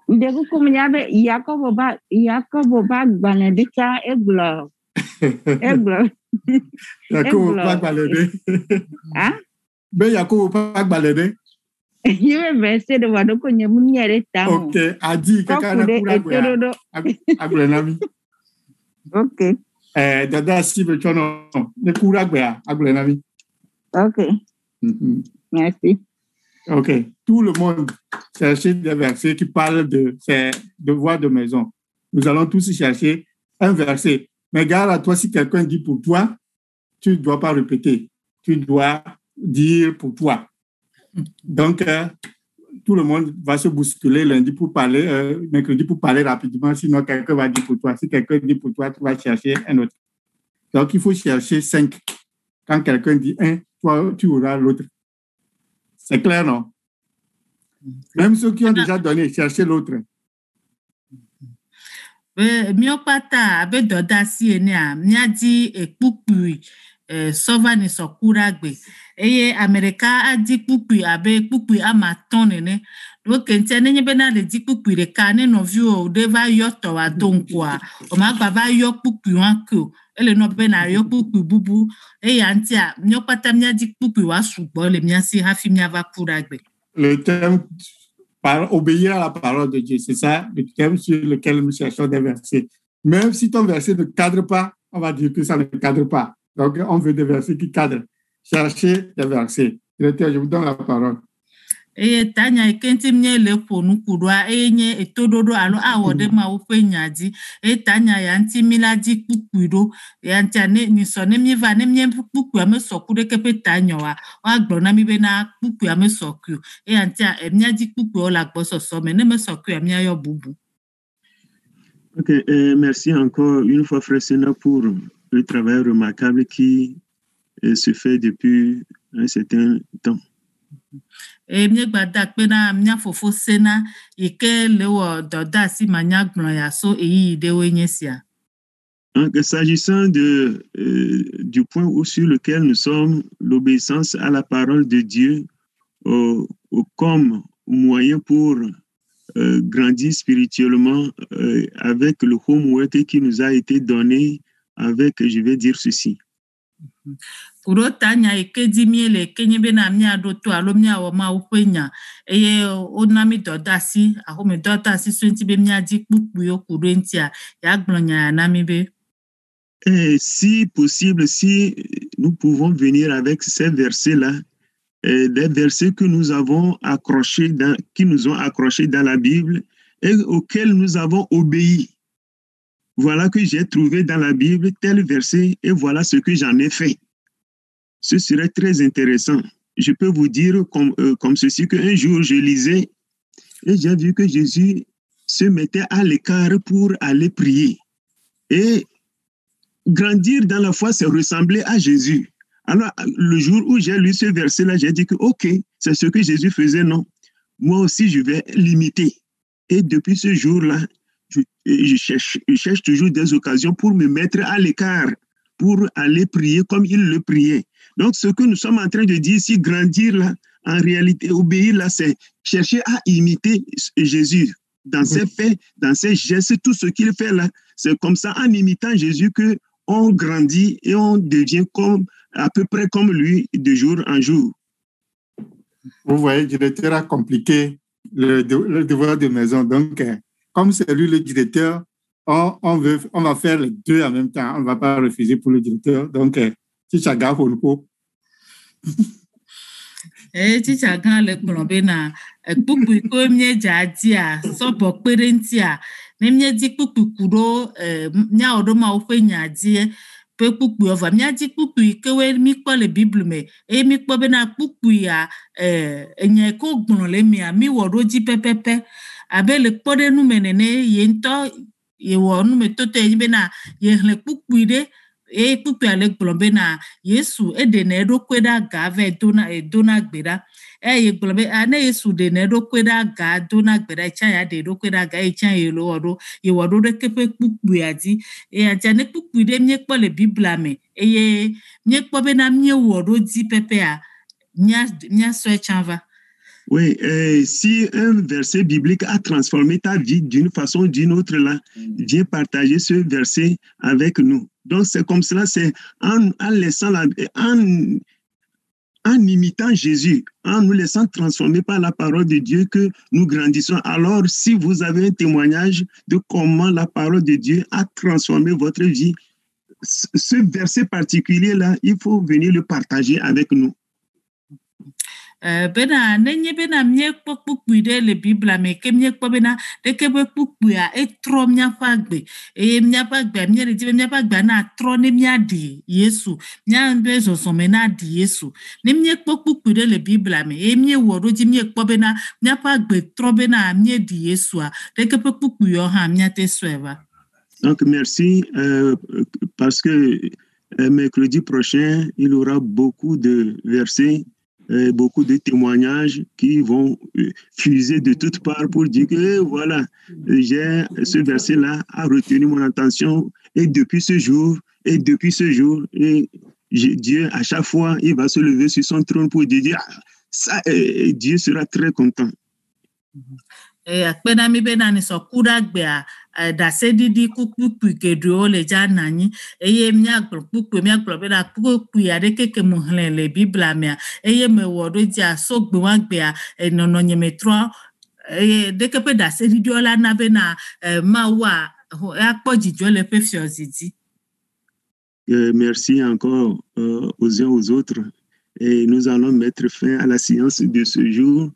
Ndegu kumnyabe Yakobo ba Benedicta eglo. Yakobo ba balede. Ah? Be Yakobo ba balede. Yeye verset de wado konye munyere tamu. Okay, adi kaka na kura gwa. Aglenami. Okay. Dada si be chono ne kura gwa aglenami. Okay. Merci. Ok, tout le monde cherche des versets qui parlent de ses devoirs de maison. Nous allons tous chercher un verset. Mais garde à toi, si quelqu'un dit pour toi, tu ne dois pas répéter. Tu dois dire pour toi. Donc, tout le monde va se bousculer lundi pour parler, mercredi pour parler rapidement, sinon quelqu'un va dire pour toi. Si quelqu'un dit pour toi, tu vas chercher un autre. Donc, il faut chercher 5. Quand quelqu'un dit un, toi, tu auras l'autre. C'est clair, non? Même ceux qui ont déjà donné, cherchez l'autre. Miopata abe doda si enia miadi ekpukui sovani sokuragbe eye Amerika adi kpukui abe kpukui amaton ne donc ntene nye bena le di kpukui de kane no view deva yoto wa donkwa o magba ba yo kpukui wanko ele no bena yo kpukui bubu eye antia miopata miadi kpukui wa sugbo le miasi hafi miava kuragbe. Le thème obéir à la parole de Dieu, c'est ça le thème sur lequel nous cherchons des versets. Même si ton verset ne cadre pas, on va dire que ça ne cadre pas. Donc, on veut des versets qui cadrent. Cherchez des versets. Je vous donne la parole. Eye tanya ekenti mnyele ponu kudwa enye etododo alo awode ma ufe nyadi tanya yanti miladi kukudo yanti ane nisone miva ne mnye kuku ame sokude kepe tanya wa agbona mi bena kuku ame soku yanti mnyadi kuku ola gboso some ne me soku amia yo bubu. Ok, merci encore une fois frère Sena pour le travail remarquable qui se fait depuis un certain temps. Mne gbada pena mnya fofo Sena ike lewo doda si manya gbon ya so eyi dewe nyesia. Donc, s'agissant du point sur lequel nous sommes, l'obéissance à la parole de Dieu comme moyen pour grandir spirituellement avec le homework qui nous a été donné avec, je vais dire ceci. Kurotanya ikedi miele kenyebe na mnya doto alomnya wa ma ukwenya eye onami dodasi ahome dodasi swenti be mnya di kpukpu yo kurentia ya gblonya na mibe. Et si possible, si nous pouvons venir avec ces versets-là, des versets que nous avons accrochés qui nous ont accrochés dans la Bible et auxquels nous avons obéi. Voilà que j'ai trouvé dans la Bible tel verset et voilà ce que j'en ai fait. Ce serait très intéressant. Je peux vous dire comme ceci qu'un jour je lisais et j'ai vu que Jésus se mettait à l'écart pour aller prier. Et grandir dans la foi, c'est ressembler à Jésus. Alors, le jour où j'ai lu ce verset-là, j'ai dit que, ok, c'est ce que Jésus faisait, non? moi aussi, je vais l'imiter. Et depuis ce jour-là, je cherche toujours des occasions pour me mettre à l'écart, pour aller prier comme il le priait. Donc, ce que nous sommes en train de dire ici, grandir là, en réalité, obéir là, c'est chercher à imiter Jésus dans ses faits, dans ses gestes, tout ce qu'il fait là. C'est comme ça, en imitant Jésus, qu'on grandit et on devient à peu près comme lui de jour en jour. Vous voyez, le directeur a compliqué le devoir de maison. Donc, comme c'est lui le directeur, on va faire les deux en même temps. On ne va pas refuser pour le directeur. Donc, si ça garde au repos. Si ça garde le plombier, poupu ko mie jadia so pokperentia ne mie di poupu kudo nya odoma ofe nyadie pe poupu ova mie di poupu ke we mi kpo le bible me e mi kpo be na poupu ya enye ko gbon le mi wodo ji pepepe abe le kpo de nu menene ye nto ye wo nu me toto e be na ye le poupu de e poupu ale gbon na Yesu e de na do kweda gave dona gbeda ye global ane Yesu de ne do kweda ga do na gbeda cha ya de do kweda ga cha ye lo odo ye wodo de kepe pupu adi aja ne pupu de mie kpo le bible me ye mie kpo be na mie wodo di pepe a nya so chanva. Oui, si un verset biblique a transformé ta vie d'une façon ou d'une autre, là, viens partager ce verset avec nous. Donc, c'est comme cela, c'est en laissant en imitant Jésus, en nous laissant transformer par la parole de Dieu que nous grandissons. Alors, si vous avez un témoignage de comment la parole de Dieu a transformé votre vie, ce verset particulier-là, il faut venir le partager avec nous. Bena nenye bena mie kpokpu de le bible me ke mie kpo bena de ke be kpukpu a etro mia fagbe mia fagbe mie de mia fagbe na tro ne mia di Yesu mia be so so me na di Yesu ne mie kpokpu de le bible me mie wodo ji mie kpo bena mia fagbe tro bena mie di Yesu a de ke kpukpu yo ha mia te soeva. Donc merci parce que mercredi prochain il y aura beaucoup de versets, beaucoup de témoignages qui vont fuser de toutes parts pour dire que voilà, ce verset-là a retenu mon attention et depuis ce jour, et Dieu, à chaque fois, il va se lever sur son trône pour dire ça, Dieu sera très content. Akpena mi be na ni so kuda gbe da se didi kuku ke do le jana ni eye mia kuku mia be na kuku ya de keke mo le bible me eye me wodo dia so gbe wa gbe nono nyeme tro de ke pe da se didi ola na be na ma wa akpojijo le pe fiozidi. Merci encore aux uns aux autres et nous allons mettre fin à la séance de ce jour.